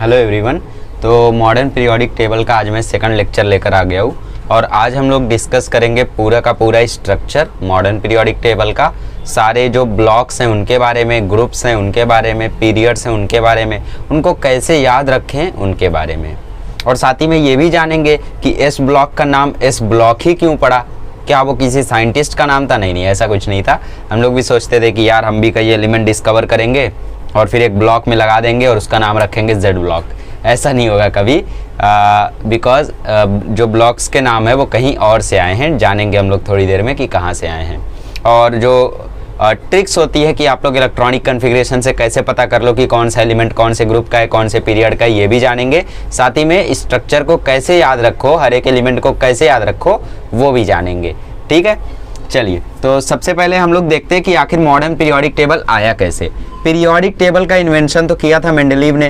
Hello everyone. तो modern periodic table का आज मैं सेकंड लेक्चर लेकर आ गया हूँ और आज हम लोग डिस्कस करेंगे पूरा का पूरा स्ट्रक्चर मॉडर्न पीरियोडिक टेबल का। सारे जो ब्लॉक्स हैं उनके बारे में, ग्रुप्स हैं उनके बारे में, पीरियड्स हैं उनके बारे में, उनको कैसे याद रखें उनके बारे में। और साथ ही में ये भी जानेंगे कि एस ब्लॉक का नाम एस ब्लॉक ही क्यों पड़ा। क्या वो किसी साइंटिस्ट का नाम था? नहीं, ऐसा कुछ नहीं था। हम लोग भी सोचते थे कि यार हम भी कई एलिमेंट डिस्कवर करेंगे और फिर एक ब्लॉक में लगा देंगे और उसका नाम रखेंगे जेड ब्लॉक। ऐसा नहीं होगा कभी, बिकॉज जो ब्लॉक्स के नाम है वो कहीं और से आए हैं। जानेंगे हम लोग थोड़ी देर में कि कहाँ से आए हैं। और जो ट्रिक्स होती है कि आप लोग इलेक्ट्रॉनिक कन्फिग्रेशन से कैसे पता कर लो कि कौन सा एलिमेंट कौन से ग्रुप का है, कौन से पीरियड का है, ये भी जानेंगे। साथ ही में स्ट्रक्चर को कैसे याद रखो, हर एक एलिमेंट को कैसे याद रखो वो भी जानेंगे। ठीक है, चलिए तो सबसे पहले हम लोग देखते हैं कि आखिर मॉडर्न पीरियोडिक टेबल आया कैसे। पीरियोडिक टेबल का इन्वेंशन तो किया था मेंडलीव ने,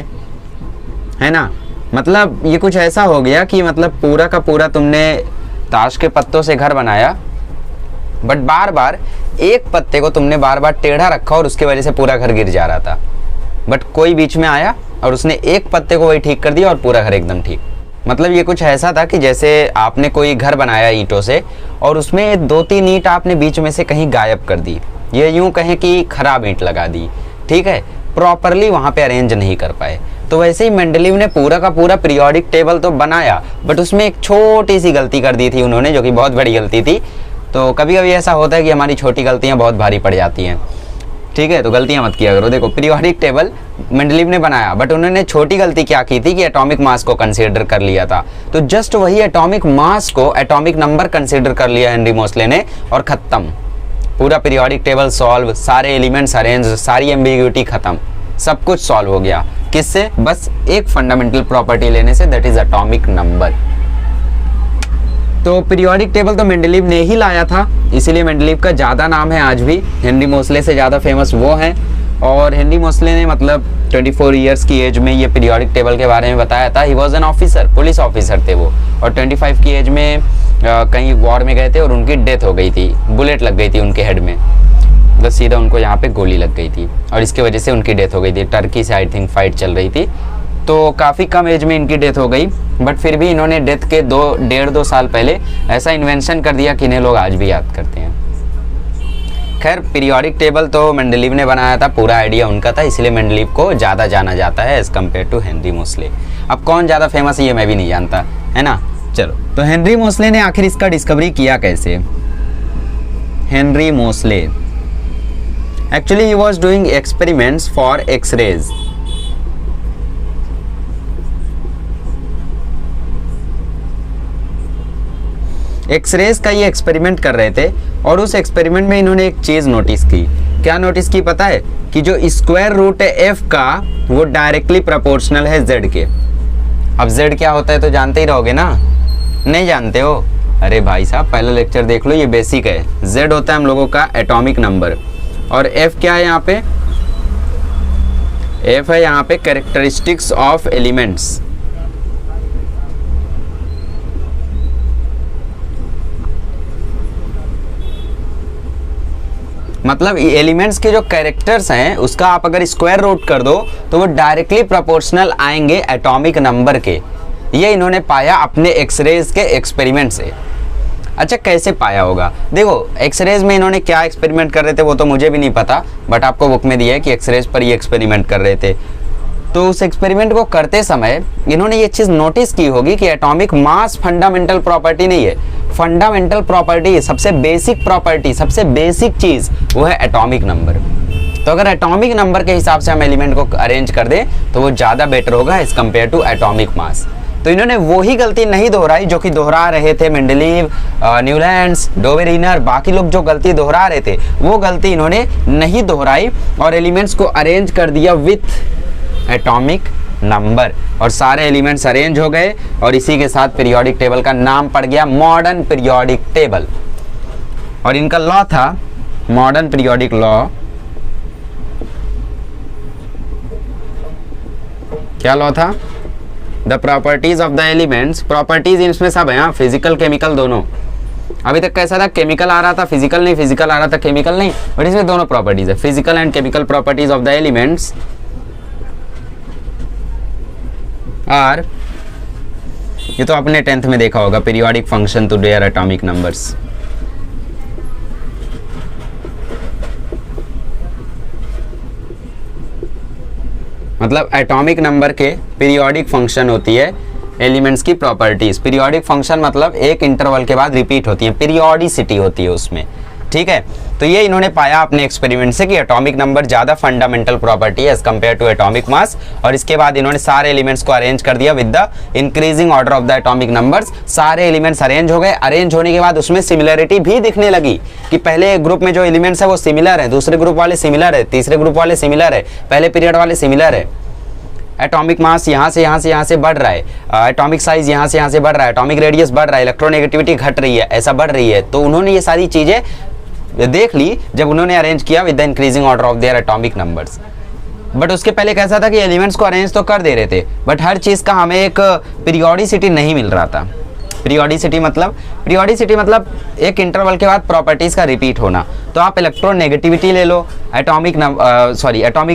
है ना। मतलब ये कुछ ऐसा हो गया कि मतलब पूरा का पूरा तुमने ताश के पत्तों से घर बनाया, बट बार बार एक पत्ते को तुमने बार बार टेढ़ा रखा और उसकी वजह से पूरा घर गिर जा रहा था। बट कोई बीच में आया और उसने एक पत्ते को वही ठीक कर दिया और पूरा घर एकदम ठीक। मतलब ये कुछ ऐसा था कि जैसे आपने कोई घर बनाया ईंटों से और उसमें 2-3 ईंट आपने बीच में से कहीं गायब कर दी, ये यूं कहें कि खराब ईंट लगा दी, ठीक है, प्रॉपरली वहाँ पे अरेंज नहीं कर पाए। तो वैसे ही मेंडलीव ने पूरा का पूरा पीरियोडिक टेबल तो बनाया, बट उसमें एक छोटी सी गलती कर दी थी उन्होंने, जो कि बहुत बड़ी गलती थी। तो कभी कभी ऐसा होता है कि हमारी छोटी गलतियाँ बहुत भारी पड़ जाती हैं, ठीक है, तो गलतियाँ मत किया करो। देखो पीरियोडिक टेबल मेंडलीव ने बनाया, बट उन्होंने छोटी गलती क्या की थी कि एटॉमिक मास को कंसीडर कर लिया था। तो जस्ट वही एटॉमिक मास को एटॉमिक नंबर कंसीडर कर लिया हेनरी मोसले ने और ख़त्म। पूरा पीरियोडिक टेबल सॉल्व, सारे एलिमेंट्स अरेंज, सारी एम्बिग्यूटी खत्म, सब कुछ सॉल्व हो गया। किससे? बस एक फंडामेंटल प्रॉपर्टी लेने से, दैट इज एटॉमिक नंबर। तो पीरियोडिक टेबल तो मेंडलीव ने ही लाया था, इसीलिए मेंडलीव का ज़्यादा नाम है आज भी। हेनरी मोसले से ज़्यादा फेमस वो हैं। और हेनरी मोसले ने मतलब 24 ईयर्स की एज में ये पीरियोडिक टेबल के बारे में बताया था। He was an officer, police officer थे वो, और 25 की एज में कहीं वॉर में गए थे और उनकी डेथ हो गई थी, बुलेट लग गई थी उनके हेड में, मतलब सीधा उनको यहाँ पे गोली लग गई थी और इसकी वजह से उनकी डेथ हो गई थी। टर्की से आई थिंक फाइट चल रही थी, तो काफ़ी कम एज में इनकी डेथ हो गई। बट फिर भी इन्होंने डेथ के 1.5-2 साल पहले ऐसा इन्वेंशन कर दिया कि इन्हें लोग आज भी याद करते हैं। खैर पीरियोडिक टेबल तो मेंडलीव ने बनाया था, पूरा आइडिया उनका था, इसलिए मेंडलीव को ज़्यादा जाना जाता है as compare to Henry Mosle. अब कौन ज़्यादा फेमस है ये मैं भी नहीं जानता, है ना। चलो, तो हेनरी मोसले ने आखिर इसका डिस्कवरी किया कैसे। Henry Moseley actually he was doing experiments for X-rays. X-rays का ये एक्सपेरिमेंट कर रहे थे और उस एक्सपेरिमेंट में इन्होंने एक चीज़ नोटिस की। क्या नोटिस की पता है? कि जो स्क्वायर रूट है एफ का वो डायरेक्टली प्रोपोर्शनल है जेड के। अब जेड क्या होता है तो जानते ही रहोगे ना, नहीं जानते हो? अरे भाई साहब पहला लेक्चर देख लो, ये बेसिक है। जेड होता है हम लोगों का एटॉमिक नंबर और एफ क्या है यहाँ पे? एफ है यहाँ पे कैरेक्टरिस्टिक्स ऑफ एलिमेंट्स। मतलब एलिमेंट्स के जो कैरेक्टर्स हैं उसका आप अगर स्क्वायर रूट कर दो तो वो डायरेक्टली प्रोपोर्शनल आएंगे एटॉमिक नंबर के। ये इन्होंने पाया अपने एक्सरेज के एक्सपेरिमेंट से। अच्छा, कैसे पाया होगा? देखो एक्सरेज में इन्होंने क्या एक्सपेरिमेंट कर रहे थे वो तो मुझे भी नहीं पता, बट आपको बुक में दिया है कि एक्सरेज पर ये एक्सपेरिमेंट कर रहे थे। तो उस एक्सपेरिमेंट को करते समय इन्होंने ये चीज़ नोटिस की होगी कि एटॉमिक मास फंडामेंटल प्रॉपर्टी नहीं है। फंडामेंटल प्रॉपर्टी, सबसे बेसिक प्रॉपर्टी, सबसे बेसिक चीज़ वो है एटॉमिक नंबर। तो अगर एटॉमिक नंबर के हिसाब से हम एलिमेंट को अरेंज कर दें तो वो ज़्यादा बेटर होगा as compare to atomic mass. तो इन्होंने वही गलती नहीं दोहराई जो कि दोहरा रहे थे मेंडलीव, न्यूलैंड्स, डोवेरिनर, बाकी लोग जो गलती दोहरा रहे थे वो गलती इन्होंने नहीं दोहराई और एलिमेंट्स को अरेंज कर दिया विथ एटॉमिक नंबर और सारे एलिमेंट्स अरेंज हो गए और इसी के साथ पीरियोडिक टेबल का नाम पड़ गया मॉडर्न पीरियोडिक टेबल। और इनका लॉ था मॉडर्न पीरियोडिक लॉ। क्या लॉ था? The properties of the elements, properties इसमें सब है, हाँ, फिजिकल केमिकल दोनों। अभी तक कैसा था? केमिकल आ रहा था फिजिकल नहीं, फिजिकल आ रहा था केमिकल नहीं, बट इसमें दोनों प्रॉपर्टीज है, physical and chemical properties of the elements are, ये तो आपने 10th में देखा होगा, periodic function to their atomic numbers. मतलब एटॉमिक नंबर के पीरियोडिक फंक्शन होती है एलिमेंट्स की प्रॉपर्टीज। पीरियोडिक फंक्शन मतलब एक इंटरवल के बाद रिपीट होती है, पीरियोडिसिटी होती है उसमें, ठीक है। तो ये इन्होंने पाया अपने एक्सपेरिमेंट से कि एटॉमिक नंबर ज़्यादा फंडामेंटल प्रॉपर्टी है as compare to atomic mass. और इसके बाद इन्होंने सारे एलिमेंट्स को अरेंज कर दिया with the increasing order of the atomic numbers. सारे एलिमेंट्स अरेंज हो गए। अरेंज होने के बाद उसमें सिमिलरिटी भी दिखने लगी कि पहले ग्रुप में जो एलिमेंट्स है वो सिमिलर है, दूसरे ग्रुप वाले सिमिलर है, तीसरे ग्रुप वाले सिमिलर है, पहले पीरियड वाले सिमिलर है। एटॉमिक मास यहाँ से बढ़ रहा है, एटॉमिक साइज यहाँ से बढ़ रहा है, एटॉमिक रेडियस बढ़ रहा है, इलेक्ट्रोनेगेटिविटी घट रही है, ऐसा बढ़ रही है। तो उन्होंने ये सारी चीज़ें देख ली जब उन्होंने अरेंज किया with the increasing order of their atomic numbers. But उसके पहले कैसा था कि एलिमेंट्स को अरेंज तो कर दे रहे थे, बट हर चीज़ का हमें एक पीरियोडिसिटी नहीं मिल रहा था। पीरियोडिसिटी मतलब एक इंटरवल के बाद प्रॉपर्टीज़ का रिपीट होना। तो आप इलेक्ट्रोनेगेटिविटी ले लो, एटॉमिक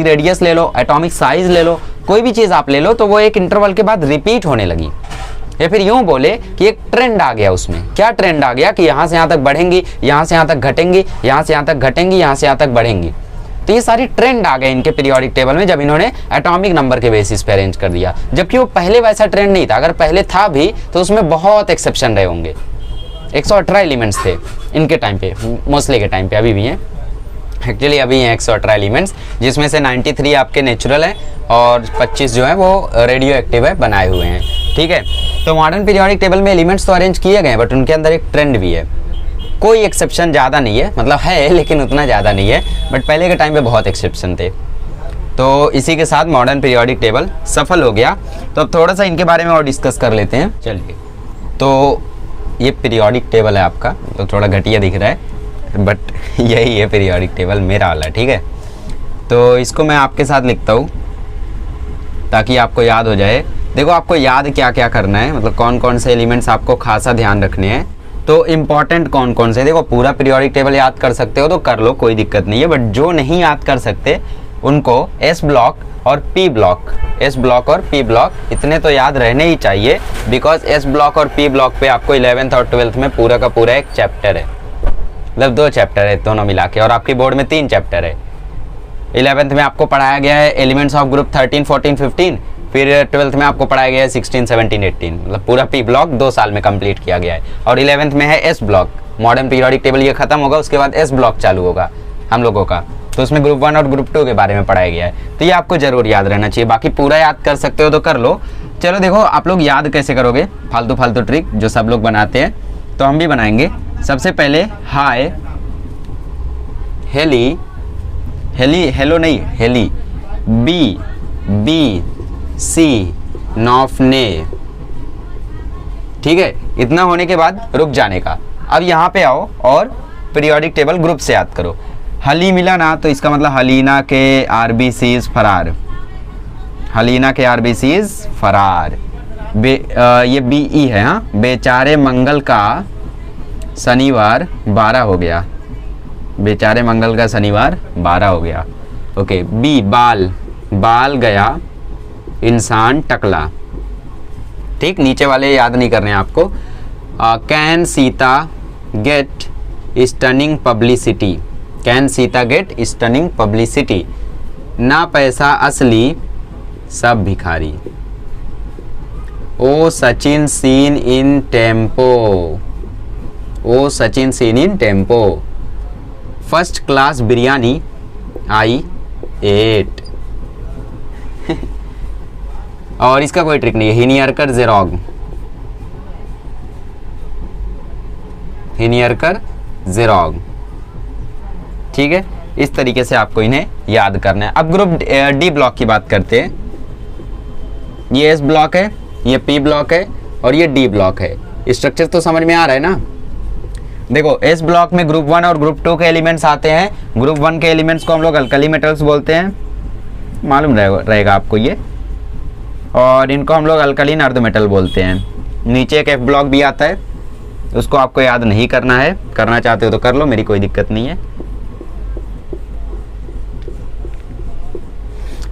रेडियस ले लो, एटॉमिक साइज ले लो, कोई भी चीज़ आप ले लो, तो वो एक इंटरवल के बाद रिपीट होने लगी। या फिर यूं बोले कि एक ट्रेंड आ गया उसमें। क्या ट्रेंड आ गया कि यहाँ से यहाँ तक बढ़ेंगी, यहाँ से यहाँ तक घटेंगी, यहाँ से यहाँ तक घटेंगी, यहाँ से यहाँ तक बढ़ेंगी। तो ये सारी ट्रेंड आ गए इनके पीरियोडिक टेबल में जब इन्होंने एटॉमिक नंबर के बेसिस पे अरेंज कर दिया, जबकि वो पहले वैसा ट्रेंड नहीं था। अगर पहले था भी तो उसमें बहुत एक्सेप्शन रहे होंगे। 118 एलिमेंट्स थे इनके टाइम पे, मोस्टली के टाइम पे, अभी भी हैं एक्चुअली, अभी हैं 118 एलिमेंट्स, जिसमें से 93 आपके नेचुरल हैं और 25 जो है वो रेडियो एक्टिव है, बनाए हुए हैं, ठीक है। तो मॉडर्न पीरियोडिक टेबल में एलिमेंट्स तो अरेंज किए गए हैं, बट उनके अंदर एक ट्रेंड भी है। कोई एक्सेप्शन ज़्यादा नहीं है, मतलब है लेकिन उतना ज़्यादा नहीं है, बट पहले के टाइम पे बहुत एक्सेप्शन थे। तो इसी के साथ मॉडर्न पीरियोडिक टेबल सफल हो गया। तो अब थोड़ा सा इनके बारे में और डिस्कस कर लेते हैं। चलिए, तो ये पीरियोडिक टेबल है आपका, तो थोड़ा घटिया दिख रहा है, बट यही है पीरियोडिक टेबल मेरा वाला, ठीक है। तो इसको मैं आपके साथ लिखता हूँ ताकि आपको याद हो जाए। देखो, आपको याद क्या क्या करना है, मतलब कौन कौन से एलिमेंट्स आपको खासा ध्यान रखने हैं। तो इम्पॉर्टेंट कौन कौन से, देखो पूरा पीरियोडिक टेबल याद कर सकते हो तो कर लो, कोई दिक्कत नहीं है। बट जो नहीं याद कर सकते उनको एस ब्लॉक और पी ब्लॉक, एस ब्लॉक और पी ब्लॉक इतने तो याद रहने ही चाहिए, बिकॉज एस ब्लॉक और पी ब्लॉक पे आपको 11th और 12th में पूरा का पूरा एक चैप्टर है, मतलब 2 चैप्टर है दोनों मिला के, और आपकी बोर्ड में 3 चैप्टर है। 11th में आपको पढ़ाया गया है एलिमेंट्स ऑफ ग्रुप 13, 14, 15, फिर 12th में आपको पढ़ाया गया है 16, 17, 18, मतलब पूरा पी ब्लॉक 2 साल में कंप्लीट किया गया है। और 11th में है S block, modern periodic table ये खत्म होगा, उसके बाद एस ब्लॉक चालू होगा हम लोगों का, तो उसमें ग्रुप 1 और ग्रुप 2 के बारे में पढ़ाया गया है। तो ये आपको जरूर याद रहना चाहिए, बाकी पूरा याद कर सकते हो तो कर लो। चलो देखो, आप लोग याद कैसे करोगे, फालतू ट्रिक जो सब लोग बनाते हैं तो हम भी बनाएंगे। सबसे पहले हाय, हेली, हेलो नहीं, हेली, बी सी, नॉफने, ठीक है। इतना होने के बाद रुक जाने का। अब यहाँ पे आओ और पीरियोडिक टेबल ग्रुप से याद करो। हली मिला ना, तो इसका मतलब हलीना के आरबीसीज फरार, हलीना के आरबीसीज फरार। ये बीई है, हाँ। बेचारे मंगल का शनिवार 12 हो गया, बेचारे मंगल का शनिवार 12 हो गया, ओके। बी बाल गया, इंसान टकला, ठीक। नीचे वाले याद नहीं करने आपको। Can Sita get stunning publicity, can Sita get stunning publicity. ना पैसा असली सब भिखारी। Oh Sachin seen in tempo, oh Sachin seen in tempo. First class biryani I 8। और इसका कोई ट्रिक नहीं है, हिनियरकर जेरोग, हिनियरकर जेरोग, ठीक है। इस तरीके से आपको इन्हें याद करना है। अब ग्रुप डी ब्लॉक की बात करते हैं। ये एस ब्लॉक है, ये पी ब्लॉक है और ये डी ब्लॉक है। स्ट्रक्चर तो समझ में आ रहा है ना। देखो, एस ब्लॉक में ग्रुप 1 और ग्रुप 2 के एलिमेंट्स आते हैं। ग्रुप 1 के एलिमेंट्स को हम लोग अल्कली मेटल्स बोलते हैं, मालूम रहेगा आपको ये, और इनको हम लोग अल्कलीन अर्ध मेटल बोलते हैं। नीचे एक एफ ब्लॉक भी आता है, उसको आपको याद नहीं करना है, करना चाहते हो तो कर लो, मेरी कोई दिक्कत नहीं है,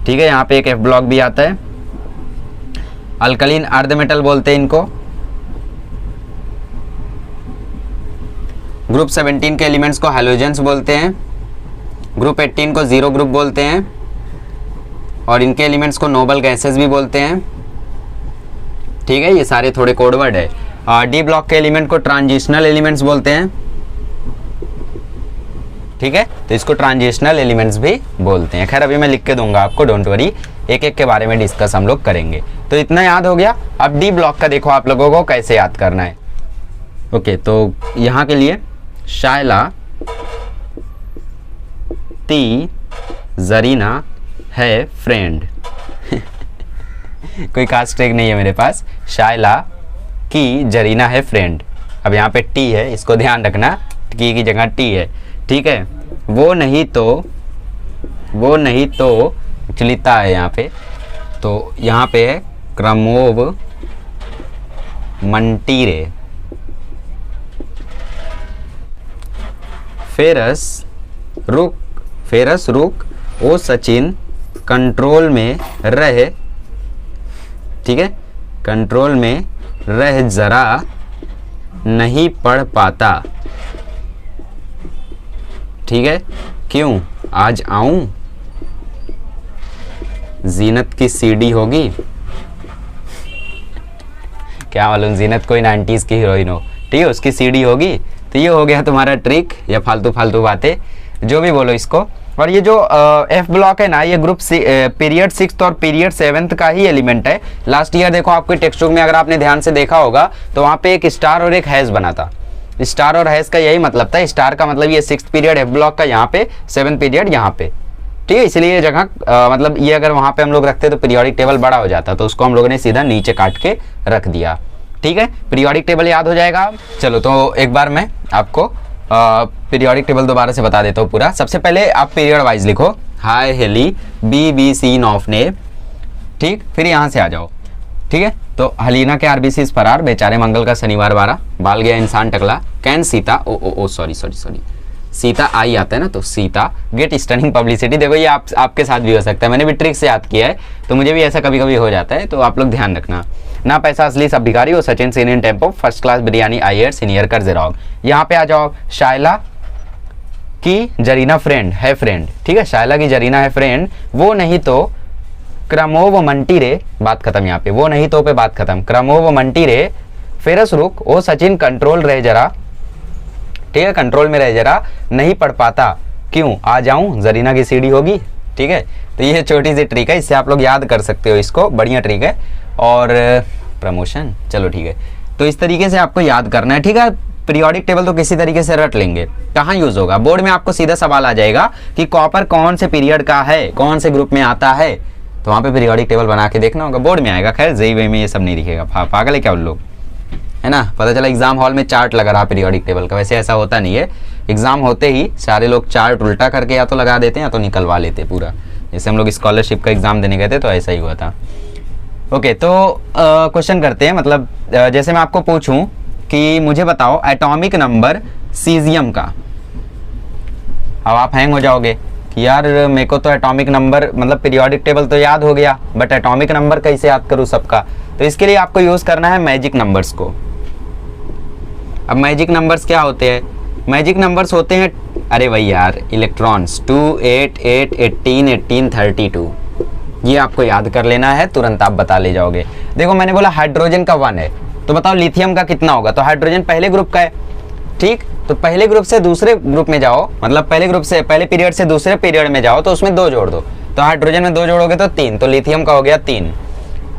ठीक है। यहाँ पे एक एफ ब्लॉक भी आता है। अल्कलीन अर्ध मेटल बोलते हैं इनको। ग्रुप 17 के एलिमेंट्स को हैलोजेंस बोलते हैं। ग्रुप 18 को जीरो ग्रुप बोलते हैं और इनके एलिमेंट्स को नोबल गैसेस भी बोलते हैं। ठीक है, ये सारे थोड़े कोडवर्ड है। डी ब्लॉक के एलिमेंट को ट्रांजिशनल एलिमेंट्स बोलते हैं। ठीक है, तो इसको ट्रांजिशनल एलिमेंट्स भी बोलते हैं। खैर अभी मैं लिख के दूंगा आपको, डोंट वरी, एक एक के बारे में डिस्कस हम लोग करेंगे। तो इतना याद हो गया। अब डी ब्लॉक का देखो आप लोगों को कैसे याद करना है। ओके, तो यहाँ के लिए शायला, ती, जरीना है फ्रेंड। कोई खास ट्रिक नहीं है मेरे पास। शायला की, जरीना है फ्रेंड। अब यहाँ पे टी है, इसको ध्यान रखना, की जगह टी है। ठीक है, वो नहीं तो एक्चुअली ता है यहाँ पे, तो यहाँ पे है क्रमोव मंटीरे। फेरस रुक ओ सचिन कंट्रोल में रहे। ठीक है, कंट्रोल में रह, जरा नहीं पढ़ पाता। ठीक है, क्यों आज आऊं, जीनत की सीडी होगी। क्या मालूम, जीनत कोई 90s की हीरोइन हो, ठीक है, उसकी सीडी होगी। तो ये हो गया तुम्हारा ट्रिक या फालतू बातें, जो भी बोलो इसको। और ये जो एफ ब्लॉक है ना, ये ग्रुप पीरियड 6 और पीरियड 7 का ही एलिमेंट है। लास्ट ईयर देखो आपके टेक्स्ट बुक में अगर आपने ध्यान से देखा होगा तो वहाँ पे एक स्टार और एक हैज बना था। स्टार और हैज का यही मतलब था। स्टार का मतलब ये 6th पीरियड एफ ब्लॉक का यहाँ पे, 7th पीरियड यहाँ पे। ठीक है, इसलिए ये जगह मतलब ये अगर वहाँ पे हम लोग रखते तो पीरियोडिक टेबल बड़ा हो जाता, तो उसको हम लोगों ने सीधा नीचे काट के रख दिया। ठीक है, पीरियोडिक टेबल याद हो जाएगा। चलो तो एक बार मैं आपको पीरियोडिक टेबल दोबारा से बता देता हूँ पूरा। सबसे पहले आप पीरियड वाइज लिखो, हाय हेली बी बी सी नॉफ ने। ठीक, फिर यहाँ से आ जाओ। ठीक है, तो हलीना के आरबीसी फरार, बेचारे मंगल का शनिवार 12, बाल गया इंसान टकला, can Sita, oh sorry Sita I आता है ना, तो सीता गेट स्टनिंग पब्लिसिटी। देखो ये आपके साथ भी हो सकता है, मैंने भी ट्रिक से याद किया है, तो मुझे भी ऐसा कभी कभी हो जाता है, तो आप लोग ध्यान रखना। ना पैसा असली सब भिखारी, वो Sachin senior tempo, first class biryani I senior कर जेरॉग। यहाँ पे आ जाओ, शायला की जरीना फ्रेंड है फ्रेंड। ठीक है, शायला की जरीना है फ्रेंड, वो नहीं तो क्रमोव मंटी रे, बात खत्म। यहाँ पे वो नहीं तो पे बात खत्म, क्रमोव मंटी रे, फेरस रुक ओ सचिन कंट्रोल रहे जरा। ठीक है, कंट्रोल में रहे जरा, नहीं पढ़ पाता, क्यों आ जाऊं, जरीना की सीढ़ी होगी। ठीक है, तो ये छोटी सी ट्रिक है, इससे आप लोग याद कर सकते हो इसको, बढ़िया ट्रिक है। और प्रमोशन, चलो ठीक है, तो इस तरीके से आपको याद करना है। ठीक है, पीरियोडिक टेबल तो किसी तरीके से रट लेंगे। कहाँ यूज होगा, बोर्ड में आपको सीधा सवाल आ जाएगा कि कॉपर कौन से पीरियड का है, कौन से ग्रुप में आता है, तो वहाँ पे पीरियोडिक टेबल बना के देखना होगा, बोर्ड में आएगा। खैर जेईई में ये सब नहीं दिखेगा, पागल है क्या उन लोग, है ना। पता चला एग्जाम हॉल में चार्ट लगा रहा पीरियोडिक टेबल का, वैसे ऐसा होता नहीं है। एग्जाम होते ही सारे लोग चार्ट उल्टा करके या तो लगा देते हैं या तो निकलवा लेते पूरा। जैसे हम लोग स्कॉलरशिप का एग्जाम देने गए थे तो ऐसा ही हुआ था। ओके, तो क्वेश्चन करते हैं। मतलब जैसे मैं आपको पूछूं कि मुझे बताओ एटॉमिक नंबर सीजियम का, अब आप हैंग हो जाओगे कि यार मेरे को तो एटॉमिक नंबर मतलब पीरियोडिक टेबल तो याद हो गया, बट एटॉमिक नंबर कैसे याद करूं सबका। तो इसके लिए आपको यूज करना है मैजिक नंबर्स को। अब मैजिक नंबर्स क्या होते हैं, मैजिक नंबर्स होते हैं, अरे भाई यार, इलेक्ट्रॉन्स 2 8 8 18 18 32, ये आपको याद कर लेना है, तुरंत आप बता ले जाओगे। देखो मैंने बोला हाइड्रोजन का 1 है, तो बताओ लिथियम का कितना होगा, तो हाइड्रोजन पहले ग्रुप का है। ठीक, तो पहले ग्रुप से दूसरे ग्रुप में जाओ, मतलब पहले ग्रुप से पहले पीरियड से दूसरे पीरियड में जाओ, तो उसमें 2 जोड़ दो, तो हाइड्रोजन में 2 जोड़ोगे तो 3, तो लिथियम का हो गया 3।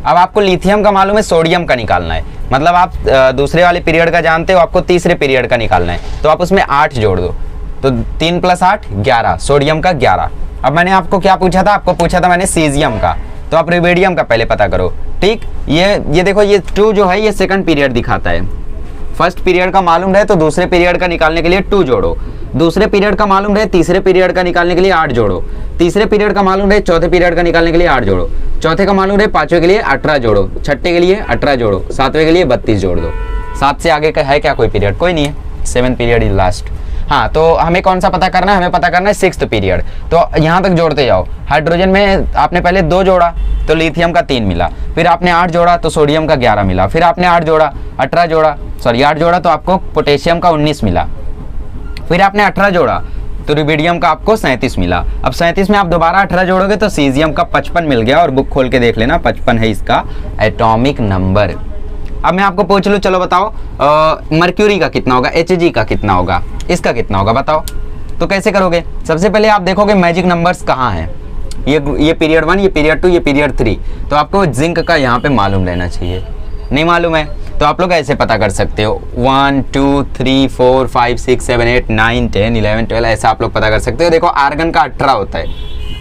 अब आपको लिथियम का मालूम है, सोडियम का निकालना है, मतलब आप दूसरे वाले पीरियड का जानते हो, आपको तीसरे पीरियड का निकालना है, तो आप उसमें 8 जोड़ दो, तो 3 + 8 11, सोडियम का 11। अब मैंने आपको क्या पूछा था, आपको पूछा था मैंने सीजियम का, तो आप रुबिडियम का पहले पता करो। ठीक, ये देखो ये 2 जो है ये सेकंड पीरियड दिखाता है। फर्स्ट पीरियड का मालूम रहे तो दूसरे पीरियड का निकालने के लिए 2 जोड़ो, दूसरे पीरियड का मालूम रहे तीसरे पीरियड का निकालने के लिए 8 जोड़ो, तीसरे पीरियड का मालूम रहे चौथे पीरियड का निकालने के लिए 8 जोड़ो, चौथे का मालूम रहे पांचवें के लिए 18 जोड़ो, छठे के लिए 18 जोड़ो, सातवें के लिए 32 जोड़ दो। 7 से आगे का है क्या कोई पीरियड, कोई नहीं है, 7th पीरियड इज लास्ट। हाँ, तो हमें कौन सा पता करना है, हमें पता करना है 6th पीरियड। तो यहाँ तक जोड़ते जाओ। हाइड्रोजन में आपने पहले 2 जोड़ा तो लिथियम का 3 मिला, फिर आपने 8 जोड़ा तो सोडियम का 11 मिला, फिर आपने 8 जोड़ा 8 जोड़ा तो आपको पोटेशियम का 19 मिला, फिर आपने 18 जोड़ा तो रुबिडियम का आपको 37 मिला। अब 37 में आप दोबारा 18 जोड़ोगे तो सीजियम का 55 मिल गया, और बुक खोल के देख लेना 55 है इसका एटॉमिक नंबर। अब मैं आपको पूछ लूँ, चलो बताओ मर्क्यूरी का कितना होगा, Hg का कितना होगा, इसका कितना होगा बताओ। तो कैसे करोगे, सबसे पहले आप देखोगे मैजिक नंबर्स कहाँ हैं, ये पीरियड 1, ये पीरियड 2, ये पीरियड 3। तो आपको जिंक का यहाँ पे मालूम रहना चाहिए, नहीं मालूम है तो आप लोग ऐसे पता कर सकते हो 1 2 3 4 5 6 7 8 9 10 11 12 ऐसा आप लोग पता कर सकते हो। देखो आर्गन का 18 होता है,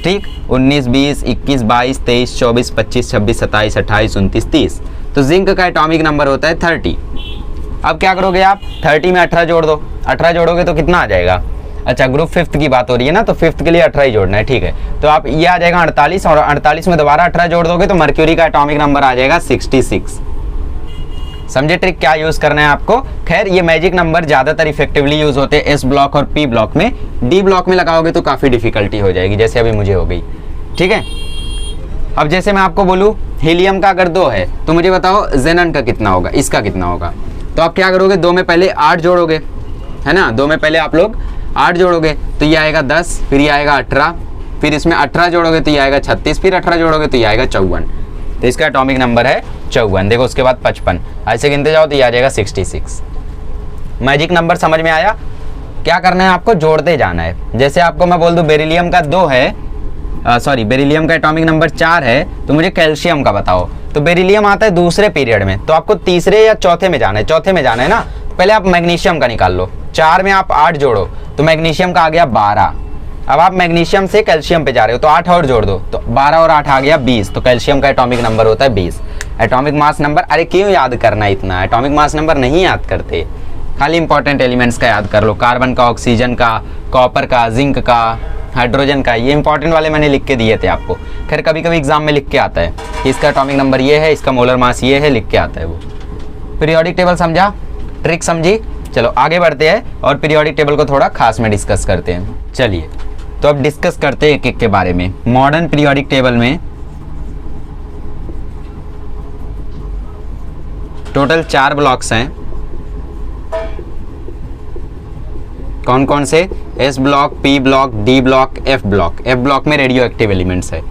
ठीक, 19 20 21 22 23 24 25 26 27 28 29 30। तो जिंक का एटॉमिक नंबर होता है 30। अब क्या करोगे आप, 30 में 18 जोड़ दो, 18 जोड़ोगे तो कितना आ जाएगा। अच्छा, ग्रुप 5th की बात हो रही है ना, तो 5th के लिए 18 ही जोड़ना है, ठीक है। तो आप ये आ जाएगा 48, और 48 में दोबारा 18 जोड़ दोगे तो मर्क्यूरी का एटॉमिक नंबर आ जाएगा 66। समझे ट्रिक क्या यूज करना है आपको। खैर ये मैजिक नंबर ज्यादातर इफेक्टिवली यूज होते हैं एस ब्लॉक और पी ब्लॉक में, डी ब्लॉक में लगाओगे तो काफी डिफिकल्टी हो जाएगी, जैसे अभी मुझे हो गई, ठीक है। अब जैसे मैं आपको बोलूं हीलियम का अगर 2 है तो मुझे बताओ जेनन का कितना होगा, इसका कितना होगा। तो आप क्या करोगे, 2 में पहले 8 जोड़ोगे, है ना, 2 में पहले आप लोग 8 जोड़ोगे तो ये आएगा 10, फिर ये आएगा 18, फिर इसमें 18 जोड़ोगे तो ये आएगा 36, फिर 18 जोड़ोगे तो ये आएगा 54। तो इसका एटॉमिक नंबर है 54। देखो उसके बाद 55, ऐसे गिनते जाओ तो ये आ जाएगा 66। मैजिक नंबर समझ में आया। क्या करना है आपको, जोड़ते जाना है। जैसे आपको मैं बोल दूं बेरिलियम का 2 है, बेरिलियम का एटॉमिक नंबर 4 है, तो मुझे कैल्शियम का बताओ। तो बेरिलियम आता है दूसरे पीरियड में, तो आपको तीसरे या चौथे में जाना है, चौथे में जाना है ना। पहले आप मैग्नीशियम का निकाल लो, 4 में आप 8 जोड़ो तो मैग्नीशियम का आ गया 12। अब आप मैग्नीशियम से कैल्शियम पे जा रहे हो तो 8 और जोड़ दो तो 12 और 8 आ गया 20। तो कैल्शियम का एटॉमिक नंबर होता है 20। एटॉमिक मास नंबर, अरे क्यों याद करना इतना, एटॉमिक मास नंबर नहीं याद करते, खाली इंपॉर्टेंट एलिमेंट्स का याद कर लो, कार्बन का, ऑक्सीजन का, कॉपर का, जिंक का, हाइड्रोजन का। ये इंपॉर्टेंट वाले मैंने लिख के दिए थे आपको। खैर कभी कभी एग्जाम में लिख के आता है कि इसका एटॉमिक नंबर ये है, इसका मोलर मास ये है, लिख के आता है वो। पीरियोडिक टेबल समझा, ट्रिक समझी। चलो आगे बढ़ते हैं और पीरियोडिक टेबल को थोड़ा खास में डिस्कस करते हैं। चलिए तो अब डिस्कस करते हैं एक एक के बारे में। मॉडर्न पीरियोडिक टेबल में टोटल 4 ब्लॉक्स हैं। कौन कौन से, S block, P block, D block, F block. F block में रेडियो एक्टिव एलिमेंट्स है।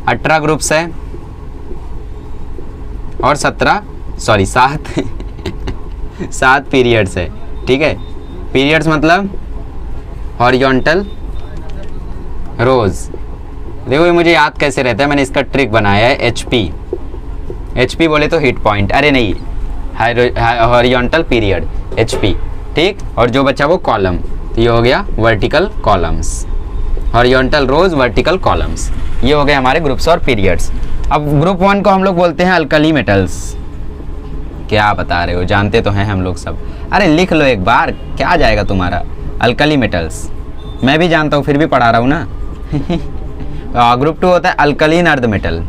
18 ग्रुप्स है और 7 पीरियड्स है, ठीक है। पीरियड्स मतलब हॉरिजॉन्टल रोज। देखो ये मुझे याद कैसे रहता है, मैंने इसका ट्रिक बनाया है, एचपी बोले तो हिट पॉइंट, अरे नहीं, हॉरिजॉन्टल पीरियड एचपी, ठीक। और जो बचा वो कॉलम, तो ये हो गया वर्टिकल कॉलम्स, हॉरिजॉन्टल रोज, वर्टिकल कॉलम्स। ये हो गए हमारे ग्रुप्स और पीरियड्स। अब ग्रुप 1 को हम लोग बोलते हैं अल्कली मेटल्स। क्या बता रहे हो, जानते तो हैं हम लोग सब, अरे लिख लो एक बार, क्या आ जाएगा तुम्हारा। अल्कली मेटल्स मैं भी जानता हूँ, फिर भी पढ़ा रहा हूँ ना। ग्रुप 2 होता है अल्कलीन अर्ध मेटल,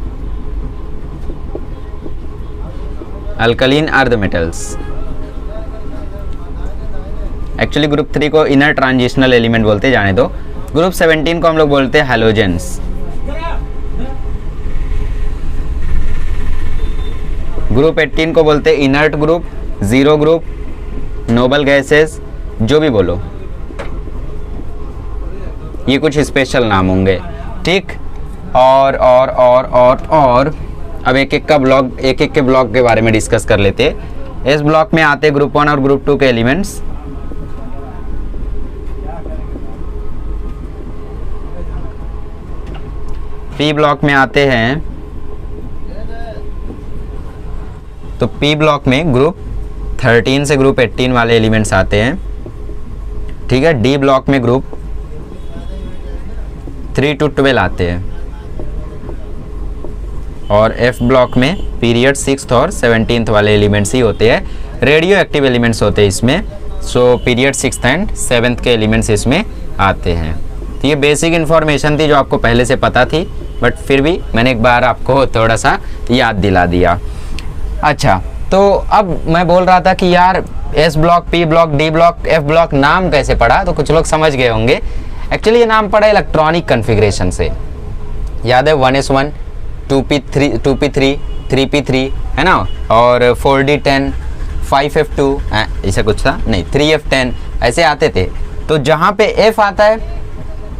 अल्कलीन अर्ध मेटल्स। एक्चुअली ग्रुप 3 को इनर ट्रांजिशनल एलिमेंट बोलते हैं, जाने दो। ग्रुप 17 को हम लोग बोलते हैं हैलोजेंस। ग्रुप 18 को बोलते हैं inert group, zero group, noble gases, जो भी बोलो, ये कुछ स्पेशल नाम होंगे, ठीक। और अब एक एक के ब्लॉक के बारे में डिस्कस कर लेते हैं। इस ब्लॉक में आते हैं ग्रुप 1 और ग्रुप 2 के एलिमेंट्स। पी ब्लॉक में आते हैं, तो पी ब्लॉक में ग्रुप 13 से ग्रुप 18 वाले एलिमेंट्स आते हैं, ठीक है। डी ब्लॉक में ग्रुप 3 to 12 आते हैं, और एफ ब्लॉक में पीरियड 6th और 17th वाले एलिमेंट्स ही होते हैं। रेडियो एक्टिव एलिमेंट्स होते हैं इसमें, so period 6th and 7th के एलिमेंट्स इसमें आते हैं। तो ये बेसिक इन्फॉर्मेशन थी जो आपको पहले से पता थी, बट फिर भी मैंने एक बार आपको थोड़ा सा याद दिला दिया। अच्छा, तो अब मैं बोल रहा था कि यार S block, P block, D block, F block नाम कैसे पड़ा, तो कुछ लोग समझ गए होंगे। एक्चुअली ये नाम पड़ा इलेक्ट्रॉनिक कन्फिग्रेशन से। याद है 1s1, 2p3, 3p3 है ना, और 4d10, 5f2 ऐसा कुछ था नहीं, 3f10 ऐसे आते थे। तो जहाँ पे f आता है,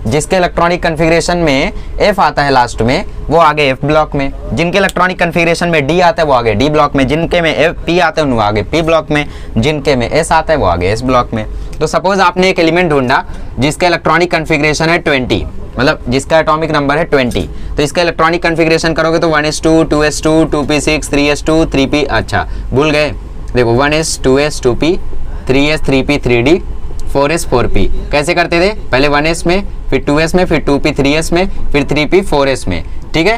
जिसके इलेक्ट्रॉनिक कन्फिग्रेशन में f आता है लास्ट में, वो आगे f ब्लॉक में। जिनके इलेक्ट्रॉनिक कन्फिग्रेशन में d आता है वो आगे d ब्लॉक में। जिनके में p आता है वो आगे p ब्लॉक में। जिनके में s आता है वो आगे s ब्लॉक में। तो सपोज आपने एक एलिमेंट ढूंढा जिसका इलेक्ट्रॉनिक कन्फिग्रेशन है 20, मतलब जिसका एटॉमिक नंबर है 20, तो इसका इलेक्ट्रॉनिक कन्फिग्रेशन करोगे तो 1s2, 2s2, 2p6, 3s2, 3p, अच्छा भूल गए, देखो 1s, 2s, 2p, 3s, 3p, 3d, 4s, 4p। कैसे करते थे, पहले 1s में, फिर 2s में, फिर 2p, 3s में, फिर 3p, 4s में। ठीक है,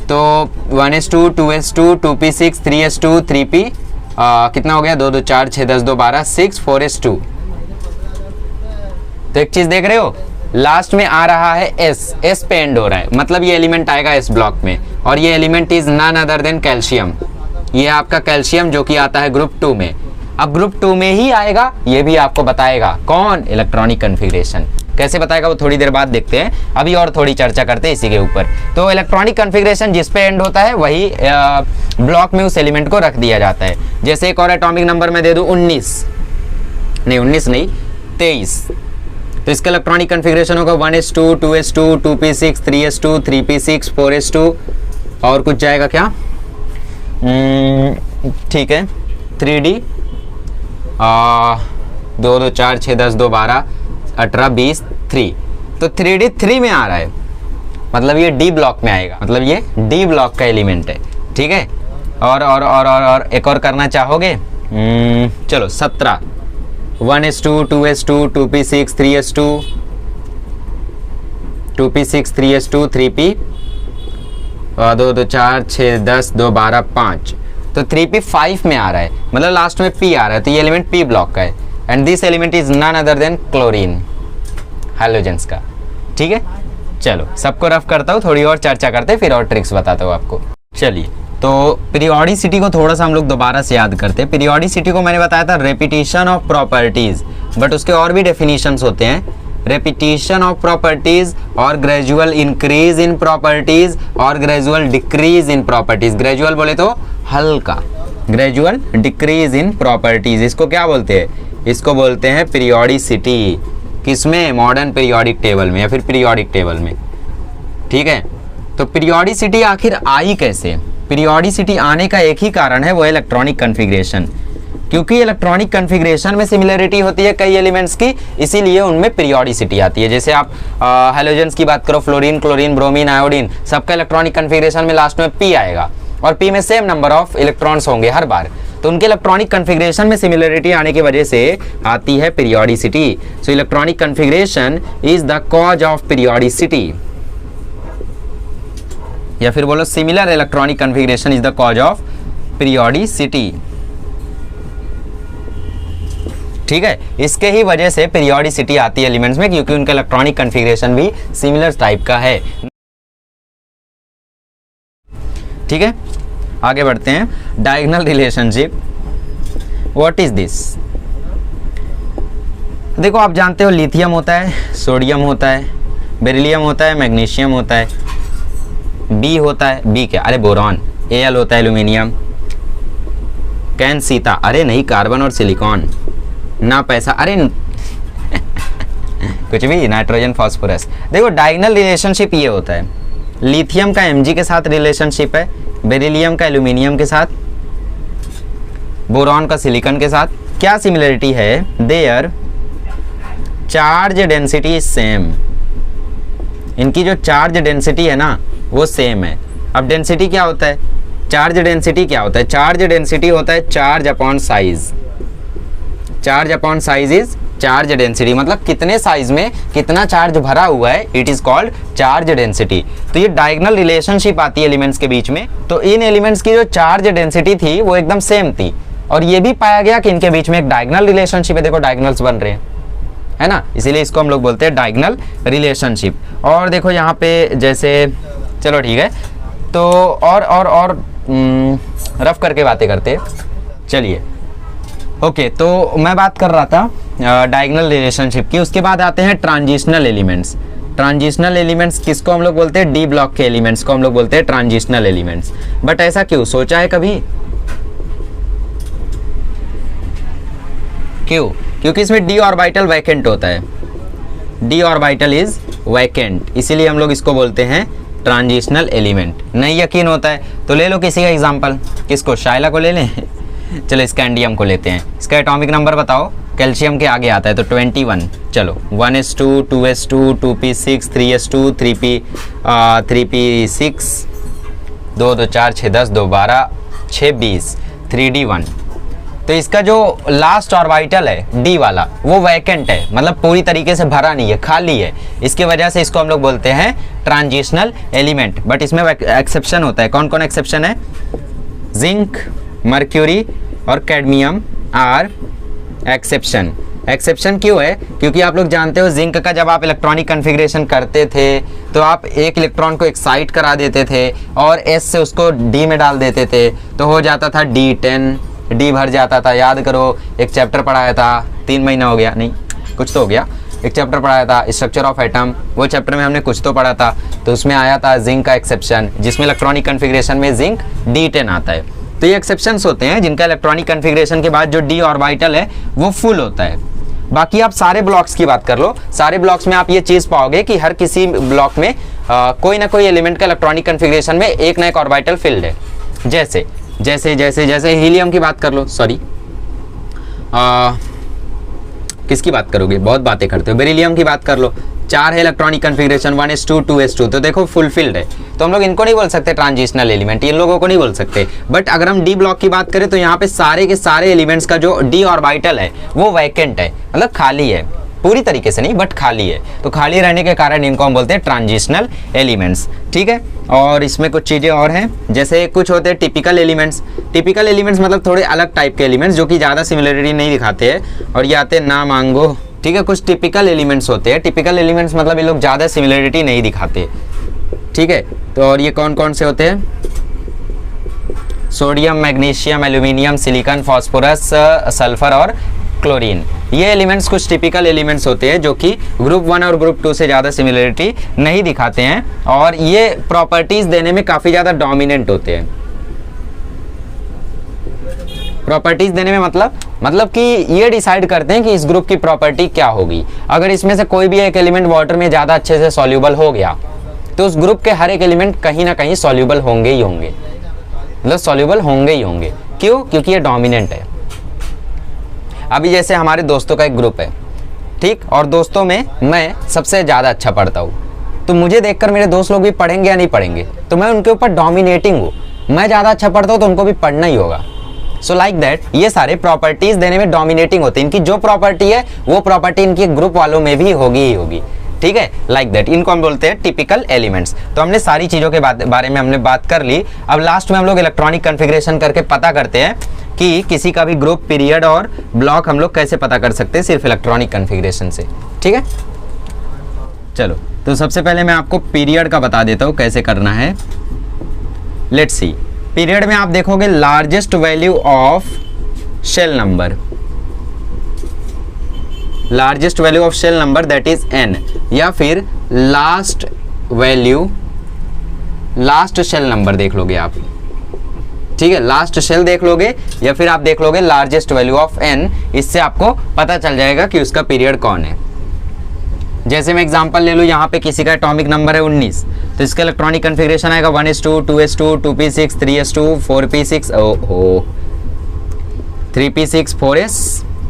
तो 1s2, 2s2, 2p6, 3s2, 3p, कितना हो गया, 2 2 4 6 10 2 12 6, 4s2। तो एक चीज देख रहे हो, लास्ट में आ रहा है s पे एंड हो रहा है, मतलब ये एलिमेंट आएगा s ब्लॉक में, और ये element is none other than calcium. ये आपका कैल्शियम जो कि आता है ग्रुप 2 में। अब ग्रुप 2 में ही आएगा, ये भी आपको बताएगा कौन, इलेक्ट्रॉनिक कन्फिग्रेशन। कैसे बताएगा वो थोड़ी देर बाद देखते हैं, अभी और थोड़ी चर्चा करते हैं इसी के ऊपर। तो इलेक्ट्रॉनिक कन्फिग्रेशन जिस पे एंड होता है वही ब्लॉक में उस एलिमेंट को रख दिया जाता है। जैसे एक और एटॉमिक नंबर में दे दूं 19 नहीं 23, तो इसका इलेक्ट्रॉनिक कन्फिग्रेशन होगा 1s2, 2s2, 2p6, 3s2, 3p6, 4s2, और कुछ जाएगा क्या, ठीक है 3d, 2 2 4 6 10 2 12 18 20 3, तो 3d 3 में आ रहा है, मतलब ये d ब्लॉक में आएगा, मतलब ये d ब्लॉक का एलिमेंट है। ठीक है, और एक और करना चाहोगे, चलो 17, 1s2, 2s2, 2p6, 3s2, 2p6, 3s2, 3p, 2 2 4 6 10 2 12 5, तो 3p 5 में आ रहा है, मतलब लास्ट में p आ रहा है, तो ये एलिमेंट p ब्लॉक का है। And this element is none other than chlorine, halogens का। ठीक है, चलो सबको रफ करता हूँ, थोड़ी और चर्चा करते हैं, फिर और ट्रिक्स बताता हूँ आपको। चलिए, तो पीरियोडिसिटी को थोड़ा सा हम लोग दोबारा से याद करते हैं। पीरियोडिसिटी को मैंने बताया था रेपिटेशन ऑफ प्रॉपर्टीज, बट उसके और भी डेफिनेशंस होते हैं, रेपिटेशन ऑफ प्रॉपर्टीज और ग्रेजुअल इंक्रीज इन प्रॉपर्टीज और gradual decrease in properties. Gradual बोले तो हल्का, ग्रेजुअल डिक्रीज इन प्रॉपर्टीज, इसको क्या बोलते हैं, इसको बोलते हैं पीरियोडिसिटी। किसमें, मॉडर्न पीरियोडिक टेबल में या फिर पीरियोडिक टेबल में। ठीक है, तो पीरियोडिसिटी आखिर आई कैसे, पीरियोडिसिटी आने का एक ही कारण है, वो है इलेक्ट्रॉनिक कन्फिग्रेशन। क्योंकि इलेक्ट्रॉनिक कन्फिग्रेशन में सिमिलरिटी होती है कई एलिमेंट्स की, इसीलिए उनमें पीरियोडिसिटी आती है। जैसे आप हैलोजेंस की बात करो, फ्लोरीन, क्लोरीन, ब्रोमीन, आयोडीन, सबका इलेक्ट्रॉनिक कन्फिग्रेशन में लास्ट में p आएगा, और p में सेम नंबर ऑफ इलेक्ट्रॉन्स होंगे हर बार, तो उनके इलेक्ट्रॉनिक कन्फिग्रेशन में सिमिलरिटी आने की वजह से आती है periodicity. So electronic configuration is the cause of periodicity, या फिर बोलो similar electronic configuration is the cause of periodicity. ठीक है, इसके ही वजह से पीरियोडिसिटी आती है एलिमेंट्स में, क्योंकि उनका इलेक्ट्रॉनिक कन्फिग्रेशन भी सिमिलर टाइप का है। ठीक है, आगे बढ़ते हैं। Diagonal relationship, what is this. देखो, आप जानते हो लिथियम होता है, सोडियम होता है, बेरिलियम होता है, मैग्नीशियम होता है, बी होता है, बी क्या, अरे बोरॉन, एल होता है एल्यूमिनियम, कैन सीता, अरे नहीं कार्बन और सिलिकॉन, ना पैसा, अरे कुछ भी, नाइट्रोजन, फास्फोरस। देखो डायगोनल रिलेशनशिप ये होता है, लिथियम का Mg के साथ रिलेशनशिप है, बेरिलियम का एल्यूमिनियम के साथ, बोरॉन का सिलिकॉन के साथ। क्या सिमिलरिटी है, their charge density is same, इनकी जो चार्ज डेंसिटी है ना वो सेम है। अब डेंसिटी क्या होता है, चार्ज डेंसिटी क्या होता है, चार्ज डेंसिटी होता है charge upon size, charge upon size is charge density, मतलब कितने साइज में कितना चार्ज भरा हुआ है, it is called charge density. तो ये डायगोनल रिलेशनशिप आती है एलिमेंट्स के बीच में, तो इन एलिमेंट्स की जो चार्ज डेंसिटी थी वो एकदम सेम थी, और ये भी पाया गया कि इनके बीच में एक डायगोनल रिलेशनशिप है। देखो डायगोनल्स बन रहे हैं, है ना, इसीलिए इसको हम लोग बोलते हैं डायगोनल रिलेशनशिप। और देखो यहाँ पे जैसे, चलो ठीक है, तो और रफ करके बातें करते हैं। चलिए, ओके, तो मैं बात कर रहा था डायगोनल रिलेशनशिप की। उसके बाद आते हैं ट्रांजिशनल एलिमेंट्स। ट्रांजिशनल एलिमेंट्स किसको हम लोग बोलते हैं? डी ब्लॉक के एलिमेंट्स को हम लोग बोलते हैं ट्रांजिशनल एलिमेंट्स। बट ऐसा क्यों, सोचा है कभी क्यों? क्योंकि इसमें डी ऑर्बिटल वैकेंट होता है, डी ऑर्बिटल इज वैकेंट, इसीलिए हम लोग इसको बोलते हैं ट्रांजिशनल एलिमेंट। नहीं यकीन होता है तो ले लो किसी का एग्जांपल। किसको? शाइला को ले लें? चलो स्कैंडियम को लेते हैं। इसका एटॉमिक नंबर बताओ, कैल्शियम के आगे आता है तो 21। चलो 1s2 2s2 2p6 3s2 3p6 2 2 4 6 10 2 12 6 20 3d1। तो इसका जो लास्ट ऑर्बिटल है डी वाला वो वैकेंट है, मतलब पूरी तरीके से भरा नहीं है, खाली है। इसकी वजह से इसको हम लोग बोलते हैं ट्रांजिशनल एलिमेंट। बट इसमें एक्सेप्शन होता है। कौन कौन एक्सेप्शन है? जिंक, मर्क्यूरी और कैडमियम आर एक्सेप्शन। एक्सेप्शन क्यों है? क्योंकि आप लोग जानते हो जिंक का जब आप इलेक्ट्रॉनिक कन्फिग्रेशन करते थे तो आप एक इलेक्ट्रॉन को एक्साइट करा देते थे और एस से उसको डी में डाल देते थे, तो हो जाता था D10, डी भर जाता था। याद करो, एक चैप्टर पढ़ाया था, 3 महीना हो गया, नहीं कुछ तो हो गया, एक चैप्टर पढ़ाया था स्ट्रक्चर ऑफ एटम। वो चैप्टर में हमने कुछ तो पढ़ा था, तो उसमें आया था जिंक का एक्सेप्शन, जिसमें इलेक्ट्रॉनिक कन्फिग्रेशन में जिंक D10 आता है। तो ये एक्सेप्शंस होते हैं जिनका इलेक्ट्रॉनिक कन्फिग्रेशन के बाद जो डी ऑर्बिटल है वो फुल होता है। बाकी आप सारे ब्लॉक्स की बात कर लो, सारे ब्लॉक्स में आप ये चीज़ पाओगे कि हर किसी ब्लॉक में कोई ना कोई एलिमेंट का इलेक्ट्रॉनिक कन्फिग्रेशन में एक ना एक ऑर्बिटल फिल्ड है। जैसे जैसे जैसे जैसे हीलियम की बात कर लो, सॉरी किसकी बात करोगे? बहुत बातें करते हो। बेरिलियम की बात कर लो, 4 है इलेक्ट्रॉनिक कन्फिग्रेशन, 1s2 2s2, तो देखो फुलफिल्ड है। तो हम लोग इनको नहीं बोल सकते ट्रांजिशनल एलिमेंट, इन लोगों को नहीं बोल सकते। बट अगर हम डी ब्लॉक की बात करें तो यहाँ पे सारे के सारे एलिमेंट्स का जो डी ऑर्बिटल है वो वैकेंट है, मतलब खाली है, पूरी तरीके से नहीं बट खाली है। तो खाली रहने के कारण इनको हम बोलते हैं ट्रांजिशनल एलिमेंट्स, ठीक है। और इसमें कुछ चीज़ें और हैं, जैसे कुछ होते हैं टिपिकल एलिमेंट्स। टिपिकल एलिमेंट्स मतलब थोड़े अलग टाइप के एलिमेंट्स जो कि ज़्यादा सिमिलरिटी नहीं दिखाते हैं, और ये आते हैं ना मांगो, ठीक है। कुछ टिपिकल एलिमेंट्स होते हैं, टिपिकल एलिमेंट्स मतलब ये लोग ज़्यादा सिमिलरिटी नहीं दिखाते, ठीक है। तो और ये कौन कौन से होते हैं? Sodium, magnesium, aluminium, silicon, phosphorus, sulphur और क्लोरीन। ये एलिमेंट्स कुछ टिपिकल एलिमेंट्स होते हैं जो कि ग्रुप 1 और ग्रुप 2 से ज़्यादा सिमिलरिटी नहीं दिखाते हैं, और ये प्रॉपर्टीज़ देने में काफ़ी ज़्यादा डोमिनेंट होते हैं। प्रॉपर्टीज़ देने में मतलब कि ये डिसाइड करते हैं कि इस ग्रुप की प्रॉपर्टी क्या होगी। अगर इसमें से कोई भी एक एलिमेंट वाटर में ज़्यादा अच्छे से सॉल्यूबल हो गया तो उस ग्रुप के हर एक एलिमेंट कहीं ना कहीं सॉल्यूबल होंगे ही होंगे, मतलब सॉल्यूबल होंगे ही होंगे। क्यों? क्योंकि ये डोमिनेंट है। अभी जैसे हमारे दोस्तों का एक ग्रुप है, ठीक, और दोस्तों में मैं सबसे ज़्यादा अच्छा पढ़ता हूँ, तो मुझे देखकर मेरे दोस्त लोग भी पढ़ेंगे या नहीं पढ़ेंगे? तो मैं उनके ऊपर डोमिनेटिंग हूँ। मैं ज़्यादा अच्छा पढ़ता हूँ तो उनको भी पढ़ना ही होगा। सो लाइक दैट ये सारे प्रॉपर्टीज़ देने में डोमिनेटिंग होते हैं। इनकी जो प्रॉपर्टी है वो प्रॉपर्टी इनके ग्रुप वालों में भी होगी ही होगी, ठीक है, लाइक दैट। इनको हम बोलते हैं टिपिकल एलिमेंट्स। तो हमने सारी चीज़ों के बारे में हमने बात कर ली। अब लास्ट में हम लोग इलेक्ट्रॉनिक कन्फिग्रेशन करके पता करते हैं कि किसी का भी ग्रुप, पीरियड और ब्लॉक हम लोग कैसे पता कर सकते हैं, सिर्फ इलेक्ट्रॉनिक कन्फिग्रेशन से, ठीक है। चलो, तो सबसे पहले मैं आपको पीरियड का बता देता हूँ कैसे करना है। लेट्स सी, पीरियड में आप देखोगे largest value of shell number, largest value of shell number that is n, या फिर last value, last shell number देख लोगे आप, ठीक है, लास्ट शेल देख लोगे, या फिर आप देख लोगे लार्जेस्ट वैल्यू ऑफ n। इससे आपको पता चल जाएगा कि उसका पीरियड कौन है। जैसे मैं एग्जांपल ले लूँ, यहाँ पे किसी का एटॉमिक नंबर है 19, तो इसका इलेक्ट्रॉनिक कन्फिग्रेशन आएगा 1s2 2s2 2p6 3s2 4p6 3p6 4s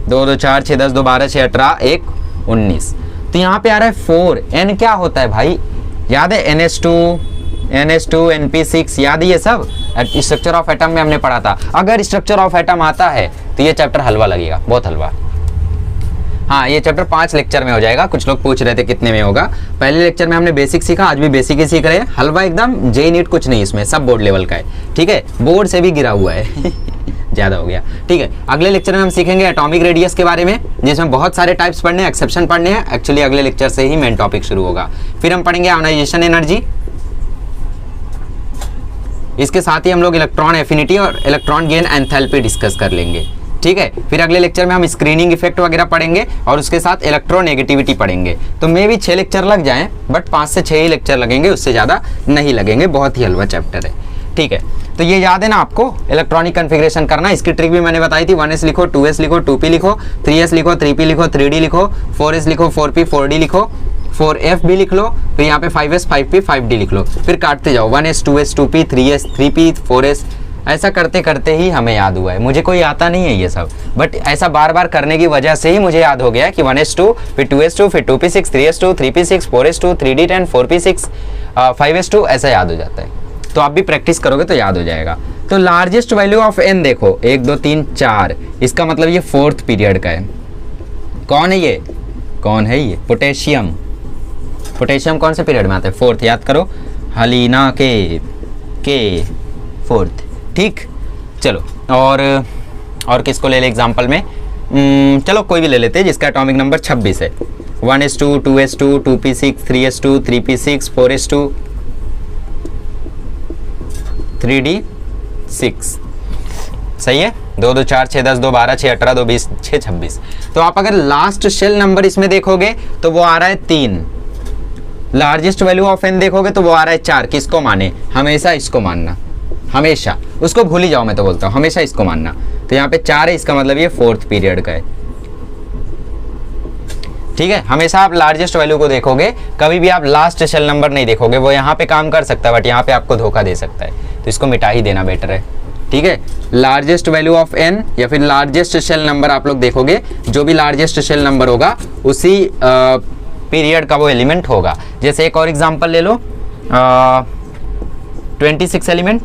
2 2 4 6 10 2 12 6 18 1 19। तो यहाँ पे आ रहा है 4। n क्या होता है भाई? याद है? NS2 NP6, याद है ये सब? स्ट्रक्चर ऑफ एटम में हमने पढ़ा था। अगर स्ट्रक्चर ऑफ एटम आता है तो ये चैप्टर हलवा लगेगा, बहुत हलवा। हाँ, ये चैप्टर 5 लेक्चर में हो जाएगा। कुछ लोग पूछ रहे थे कितने में होगा। पहले लेक्चर में हमने बेसिक सीखा, आज भी बेसिक ही सीख रहे हैं। हलवा एकदम, जे नीट कुछ नहीं, इसमें सब बोर्ड लेवल का है, ठीक है, बोर्ड से भी गिरा हुआ है ज़्यादा हो गया, ठीक है। अगले लेक्चर में हम सीखेंगे एटॉमिक रेडियस के बारे में, जिसमें बहुत सारे टाइप्स पढ़ने हैं, एक्सेप्शन पढ़ने हैं। एक्चुअली अगले लेक्चर से ही मेन टॉपिक शुरू होगा। फिर हम पढ़ेंगे आयोनाइजेशन एनर्जी, इसके साथ ही हम लोग इलेक्ट्रॉन एफिनिटी और इलेक्ट्रॉन गेन एंथैल्पी डिस्कस कर लेंगे, ठीक है। फिर अगले लेक्चर में हम स्क्रीनिंग इफेक्ट वगैरह पढ़ेंगे और उसके साथ इलेक्ट्रोनेगेटिविटी पढ़ेंगे। तो मे भी 6 लेक्चर लग जाएं, बट 5 से 6 ही लेक्चर लगेंगे, उससे ज़्यादा नहीं लगेंगे, बहुत ही हलवा चैप्टर है, ठीक है। तो ये याद है ना आपको, इलेक्ट्रॉनिक कॉन्फ़िगरेशन करना। इसकी ट्रिक भी मैंने बताई थी, 1s लिखो, 2s लिखो, 2p लिखो, 3s लिखो, 3p लिखो, 3d लिखो, 4s लिखो, 4p 4d लिखो, 4f भी लिख लो, फिर यहाँ पे 5s 5p 5d लिख लो, फिर काटते जाओ 1s 2s 2p 3s 3p 4s। ऐसा करते करते ही हमें याद हुआ है, मुझे कोई आता नहीं है ये सब, बट ऐसा बार बार करने की वजह से ही मुझे याद हो गया कि 1s2 फिर 2s2 फिर 2p6 3s2 3p6 4s2 3d10 4p6 5s2, ऐसा याद हो जाता है। तो आप भी प्रैक्टिस करोगे तो याद हो जाएगा। तो लार्जेस्ट वैल्यू ऑफ n देखो 1 2 3 4, इसका मतलब ये 4th पीरियड का है। कौन है ये, कौन है ये? पोटेशियम। पोटेशियम कौन से पीरियड में आता है? 4th, याद करो, हलीना के 4th, ठीक। चलो और किसको ले ले एग्जाम्पल में? चलो कोई भी ले लेते हैं जिसका एटॉमिक नंबर 26 है। 1s2 2s2 2p6 3s2 3p6 4s2 3d6, सही है। 2 2 4 6 10 2 12 6 18 2 20 6 26। तो आप अगर लास्ट शेल नंबर इसमें देखोगे तो वो आ रहा है 3। लार्जेस्ट वैल्यू ऑफ n देखोगे तो वो आ रहा है 4। किसको माने? हमेशा इसको मानना, हमेशा, उसको भूल ही जाओ, मैं तो बोलता हूँ हमेशा इसको मानना। तो यहाँ पे 4 है, इसका मतलब ये 4th पीरियड का है, ठीक है। हमेशा आप लार्जेस्ट वैल्यू को देखोगे, कभी भी आप लास्ट शेल नंबर नहीं देखोगे। वो यहाँ पे काम कर सकता है बट यहाँ पे आपको धोखा दे सकता है, तो इसको मिटा ही देना बेटर है, ठीक है। लार्जेस्ट वैल्यू ऑफ n या फिर लार्जेस्ट शेल नंबर आप लोग देखोगे, जो भी लार्जेस्ट शेल नंबर होगा उसी पीरियड का वो एलिमेंट होगा। जैसे एक और एग्जांपल ले लो, 26 एलिमेंट,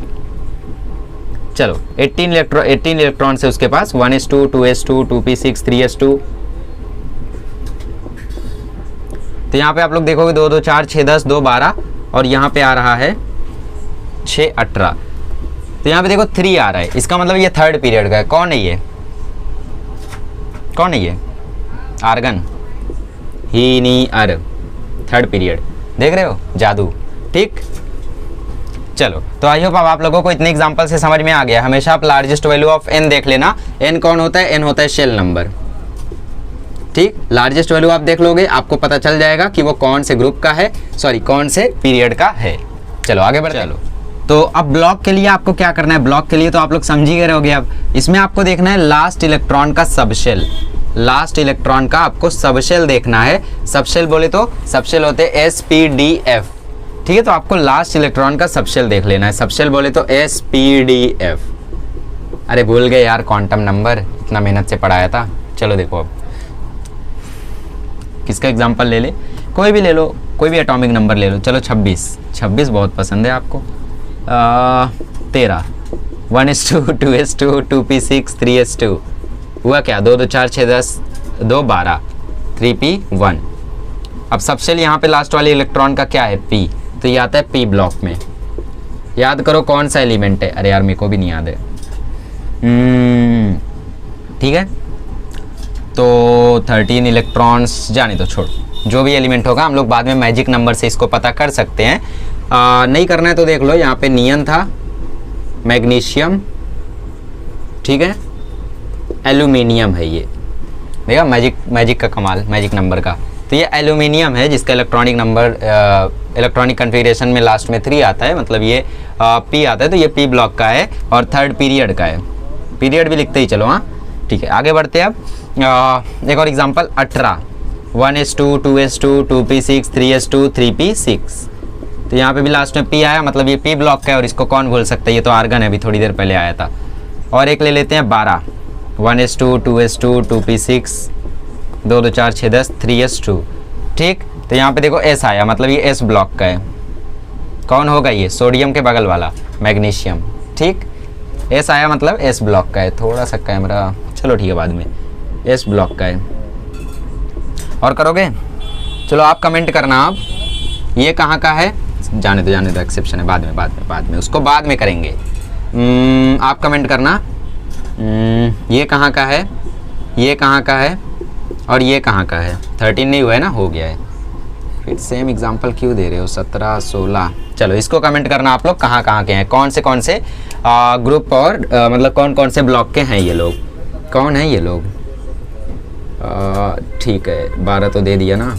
चलो 18 इलेक्ट्रॉन है उसके पास, 1s2 2s2 2p6 3s2। तो यहाँ पे आप लोग देखोगे 2 2 4 6 10 2 12 और यहाँ पे आ रहा है 6 18। तो यहाँ पे देखो 3 आ रहा है, इसका मतलब ये 3rd पीरियड का है। कौन है ये, कौन है ये? आर्गन, ही नी अर, 3rd पीरियड, देख रहे हो, जादू, ठीक। चलो, तो आई होप अब आप लोगों को इतने एग्जांपल से समझ में आ गया। हमेशा आप लार्जेस्ट वैल्यू ऑफ n देख लेना। n कौन होता है? n होता है शेल नंबर, ठीक। लार्जेस्ट वैल्यू आप देख लोगे, आपको पता चल जाएगा कि वो कौन से ग्रुप का है, सॉरी कौन से पीरियड का है। चलो आगे बढ़ते हैं। तो अब ब्लॉक के लिए आपको क्या करना है? ब्लॉक के लिए तो आप लोग समझ ही गए रहोगे। अब इसमें आपको देखना है लास्ट इलेक्ट्रॉन का सबशेल, लास्ट इलेक्ट्रॉन का आपको सबशेल देखना है। सबशेल बोले तो सबशेल होते हैं SPDF, ठीक है। तो आपको लास्ट इलेक्ट्रॉन का सबशेल देख लेना है। सबशेल बोले तो SPDF। अरे भूल गए यार, क्वांटम नंबर इतना मेहनत से पढ़ाया था। चलो देखो अब किसका एग्जांपल ले ले, कोई भी ले लो, कोई भी एटॉमिक नंबर ले लो। चलो 26 बहुत पसंद है आपको। 13 1s2 2s2 2p6 3s2 हुआ क्या? 2 2 4 6 10 2 12 3p1। अब सबशेल यहाँ पे लास्ट वाले इलेक्ट्रॉन का क्या है? P, तो ये आता है P ब्लॉक में। याद करो कौन सा एलिमेंट है। अरे यार मेरे को भी नहीं याद है, ठीक है। तो 13 इलेक्ट्रॉन्स जाने तो छोड़, जो भी एलिमेंट होगा हम लोग बाद में मैजिक नंबर से इसको पता कर सकते हैं। नहीं करना है तो देख लो, यहाँ पे नियन था, मैग्नीशियम, ठीक है, एल्यूमिनियम है ये। देखा मैजिक का कमाल, मैजिक नंबर का। तो ये एल्यूमिनियम है जिसका इलेक्ट्रॉनिक नंबर इलेक्ट्रॉनिक कन्फिगरेशन में लास्ट में 3 आता है, मतलब ये P आता है। तो ये P ब्लॉक का है और 3rd पीरियड का है। पीरियड भी लिखते ही चलो, हाँ ठीक है। आगे बढ़ते हैं अब। एक और example 18 1s2 2s2 2p6 3s2 3p6। तो यहाँ पे भी लास्ट में P आया, मतलब ये P ब्लॉक का है और इसको कौन भूल सकता है, ये तो आर्गन है, अभी थोड़ी देर पहले आया था। और एक ले लेते हैं 12 1s2 2s2 2p6 2 2 4 6 10 3s2, ठीक। तो यहाँ पे देखो S आया, मतलब ये S ब्लॉक का है। कौन होगा ये? सोडियम के बगल वाला मैग्नीशियम, ठीक। S आया मतलब S ब्लॉक का है। थोड़ा सा कैमरा, चलो ठीक है बाद में, S ब्लॉक का है। और करोगे? चलो आप कमेंट करना, आप ये कहाँ का है? जाने दो एक्सेप्शन है, बाद में उसको बाद में करेंगे। आप कमेंट करना ये कहाँ का है, ये कहाँ का है और ये कहाँ का है। 13 नहीं हुआ है ना, हो गया है। फिर सेम एग्जांपल क्यों दे रहे हो? 17 16। चलो इसको कमेंट करना आप लोग कहाँ के हैं, कौन से ग्रुप और मतलब कौन से ब्लॉक के हैं ये लोग। कौन है ये लोग? ठीक है, 12 तो दे दिया ना,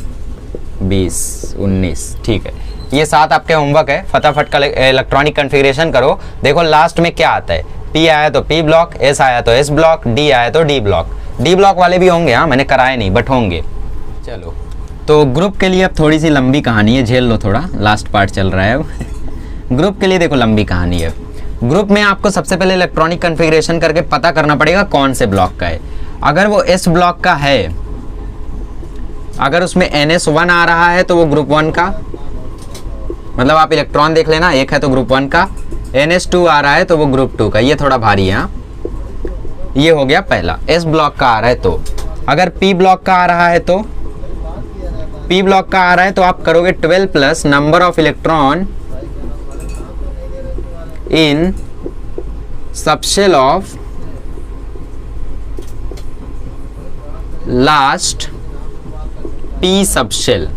20, 19, ठीक है। ये 7 आपके होमवर्क है, फटाफट का इलेक्ट्रॉनिक कॉन्फ़िगरेशन करो। देखो लास्ट में क्या आता है, P आया तो P ब्लॉक, S आया तो S ब्लॉक, D आया तो D ब्लॉक। D ब्लॉक वाले भी होंगे, हाँ मैंने कराए नहीं बट होंगे। चलो तो ग्रुप के लिए अब थोड़ी सी लंबी कहानी है, झेल लो थोड़ा, लास्ट पार्ट चल रहा है अब। ग्रुप के लिए देखो लंबी कहानी है। ग्रुप में आपको सबसे पहले इलेक्ट्रॉनिक कॉन्फ़िगरेशन करके पता करना पड़ेगा कौन से ब्लॉक का है। अगर वो S ब्लॉक का है, अगर उसमें NS1 आ रहा है तो वो ग्रुप 1 का, मतलब आप इलेक्ट्रॉन देख लेना, एक है तो ग्रुप 1 का, NS2 आ रहा है तो वो ग्रुप 2 का। ये थोड़ा भारी है, हाँ। ये हो गया पहला। S ब्लॉक का आ रहा है तो, अगर P ब्लॉक का आ रहा है तो, P ब्लॉक का आ रहा है तो आप करोगे 12 plus number of electron in subshell of last P subshell.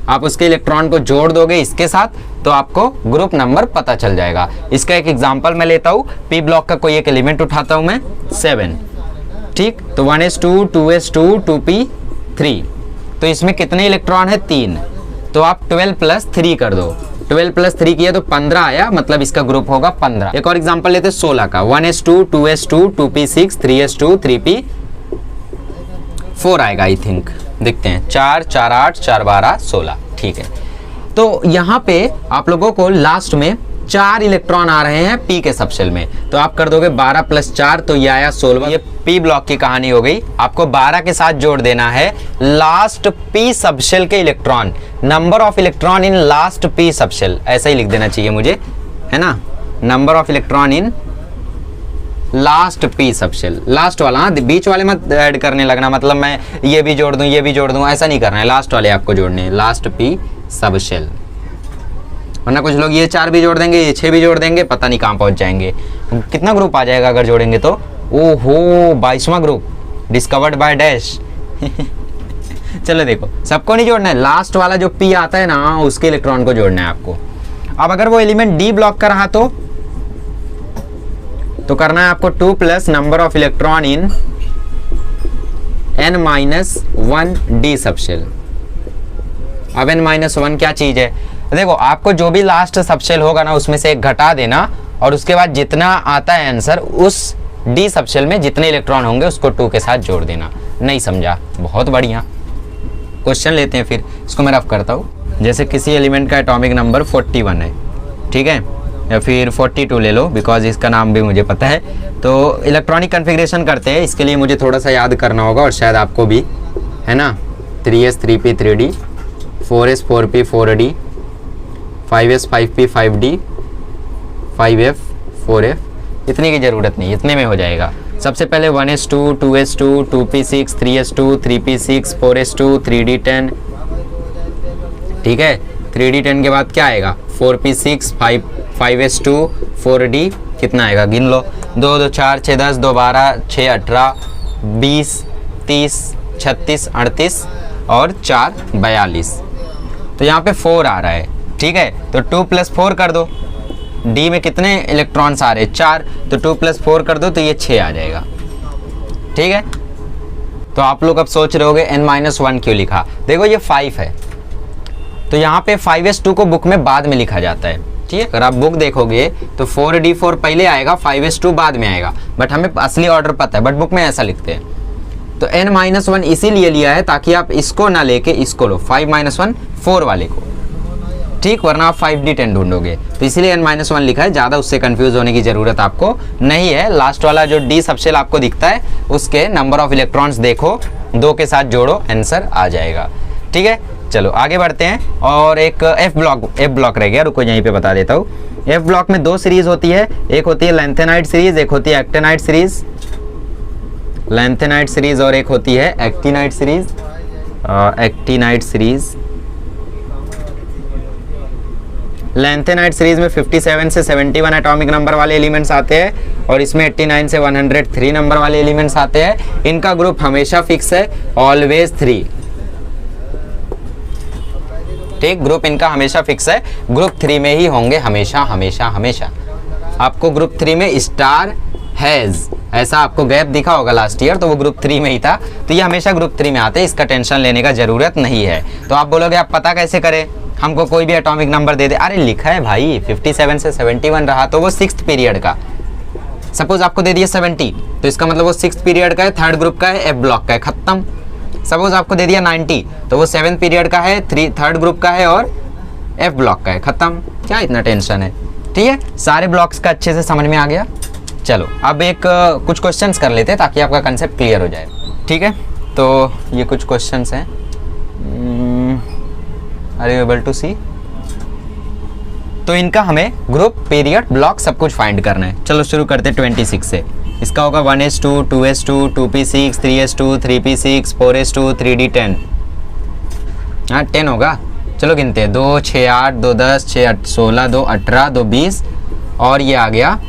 आप उसके इलेक्ट्रॉन को जोड़ दोगे इसके साथ तो आपको ग्रुप नंबर पता चल जाएगा। इसका एक एग्जांपल मैं लेता हूं, P ब्लॉक का कोई एक एलिमेंट उठाता हूं मैं, 7, ठीक। तो 1s2 2s2 2p3, तो इसमें कितने इलेक्ट्रॉन है? 3। तो आप 12 प्लस 3 कर दो, 12 प्लस 3 किया तो 15 आया, मतलब इसका ग्रुप होगा 15। एक और एग्जांपल लेते हैं 16 का, 1s2 2s2 2p6 3s2 3p4 आएगा आई थिंक, देखते हैं, 4 4 8 4 12 16, ठीक है। तो यहाँ पे आप लोगों को लास्ट में 4 इलेक्ट्रॉन आ रहे हैं P के सबशेल में, तो आप कर दोगे 12 प्लस 4 तो ये आया 16। ये P ब्लॉक की कहानी हो गई। आपको 12 के साथ जोड़ देना है लास्ट P सबशेल के electron, number of electron in last P subshell, ऐसा ही लिख देना चाहिए मुझे, है ना, number of electron in last P subshell, last वाला, हाँ, बीच वाले मत ऐड करने लगना, मतलब मैं ये भी जोड़ दूं ये भी जोड़ दूं, ऐसा नहीं करना है, लास्ट वाले आपको जोड़ने हैं, लास्ट P सबशेल। वरना कुछ लोग ये 4 भी जोड़ देंगे, ये 6 भी जोड़ देंगे, पता नहीं कहाँ पहुंच जाएंगे। कितना ग्रुप आ जाएगा अगर जोड़ेंगे तो? ओहो, 22वां ग्रुप डिस्कवर्ड बाय डैश। चलो देखो, सबको नहीं जोड़ना है, लास्ट वाला जो P आता है ना उसके इलेक्ट्रॉन को जोड़ना है आपको। अब अगर वो एलिमेंट D ब्लॉक का रहा तो करना है आपको 2 plus number of electron in n-1 D subshell. अब n-1 क्या चीज है? देखो, आपको जो भी लास्ट सबशेल होगा ना उसमें से एक घटा देना और उसके बाद जितना आता है आंसर उस D सबशेल में जितने इलेक्ट्रॉन होंगे उसको 2 के साथ जोड़ देना। नहीं समझा? बहुत बढ़िया। क्वेश्चन लेते हैं फिर, इसको मैं रफ करता हूँ। जैसे किसी एलिमेंट का एटॉमिक नंबर 41 है, ठीक है, या फिर 42 ले लो, बिकॉज इसका नाम भी मुझे पता है। तो इलेक्ट्रॉनिक कॉन्फ़िगरेशन करते हैं, इसके लिए मुझे थोड़ा सा याद करना होगा और शायद आपको भी, है ना। 3s 3p 3d, 4s 4p 4d, 5s 5p 5d, 5f 4f, इतने की ज़रूरत नहीं, इतने में हो जाएगा। सबसे पहले 1s2 2s2 2p6 3s2 3p6 4s2 3d10, ठीक है। 3d10 के बाद क्या आएगा? 4p6 5s2 4d, कितना आएगा गिन लो, 2 2 4 6 10 2 12 6 18 20 30 36 38 और 4 42। तो यहाँ पे 4 आ रहा है, ठीक है। तो 2 प्लस 4 कर दो, D में कितने इलेक्ट्रॉन्स आ रहे हैं? 4, तो 2 प्लस 4 कर दो तो ये 6 आ जाएगा, ठीक है। तो आप लोग अब सोच रहे होगे n-1 क्यों लिखा? देखो ये 5 है, तो यहाँ पे 5s2 को बुक में बाद में लिखा जाता है, ठीक है। अगर आप बुक देखोगे तो 4d4 पहले आएगा, 5s2 बाद में आएगा, बट हमें असली ऑर्डर पता है, बट बुक में ऐसा लिखते हैं। तो n-1 इसीलिए लिया है ताकि आप इसको ना लेके इसको लो, 5-1 4 वाले को, ठीक, वरना आप 5d10 ढूंढोगे। तो इसीलिए n-1 लिखा है, ज़्यादा उससे कंफ्यूज होने की ज़रूरत आपको नहीं है। लास्ट वाला जो D सबशेल आपको दिखता है उसके नंबर ऑफ इलेक्ट्रॉन्स देखो, 2 के साथ जोड़ो, आंसर आ जाएगा, ठीक है। चलो आगे बढ़ते हैं। और एक F ब्लॉक रह गया, रुको यहीं पे बता देता हूँ। F ब्लॉक में 2 सीरीज होती है, एक होती है लैंथेनाइड सीरीज, एक होती है एक्टिनाइड सीरीज, लैंथेनाइड सीरीज, और एक होती है actinide series. Actinide series, lanthanide series में 57 से 71 एटॉमिक नंबर वाले एलिमेंट्स आते हैं और इसमें 89 से 103 नंबर वाले एलिमेंट्स आते हैं। इनका ग्रुप हमेशा फिक्स है, ऑलवेज 3, ठीक, ग्रुप इनका हमेशा फिक्स है, ग्रुप 3 में ही होंगे हमेशा हमेशा हमेशा। आपको ग्रुप 3 में स्टार हैज़, ऐसा आपको गैप दिखा होगा लास्ट ईयर, तो वो ग्रुप 3 में ही था, तो ये हमेशा ग्रुप 3 में आते हैं, इसका टेंशन लेने का ज़रूरत नहीं है। तो आप बोलोगे आप पता कैसे करें, हमको कोई भी एटॉमिक नंबर दे दे, अरे लिखा है भाई 57 से 71 रहा तो वो 6th पीरियड का, सपोज आपको दे दिया 70 तो इसका मतलब वो 6th पीरियड का है, 3rd ग्रुप का है, एफ ब्लॉक का है, खत्म। सपोज आपको दे दिया 90 तो वो 7th पीरियड का है, 3rd ग्रुप का है और एफ ब्लॉक का है, खत्म। क्या इतना टेंशन है, ठीक है, सारे ब्लॉक्स का अच्छे से समझ में आ गया। चलो अब एक कुछ क्वेश्चंस कर लेते हैं ताकि आपका कंसेप्ट क्लियर हो जाए, ठीक है। तो ये कुछ क्वेश्चंस हैं, आर यू एबल टू सी। तो इनका हमें ग्रुप, पीरियड, ब्लॉक सब कुछ फाइंड करना है। चलो शुरू करते हैं 26 से। इसका होगा 1s2, 2s2, 2p6, 3s2, 3p6, 4s2, 3d10। हाँ 10 होगा, चलो गिनते हैं, 2 6 8, 2 10, 6 8 16, 2 18, 2 20 और ये आ गया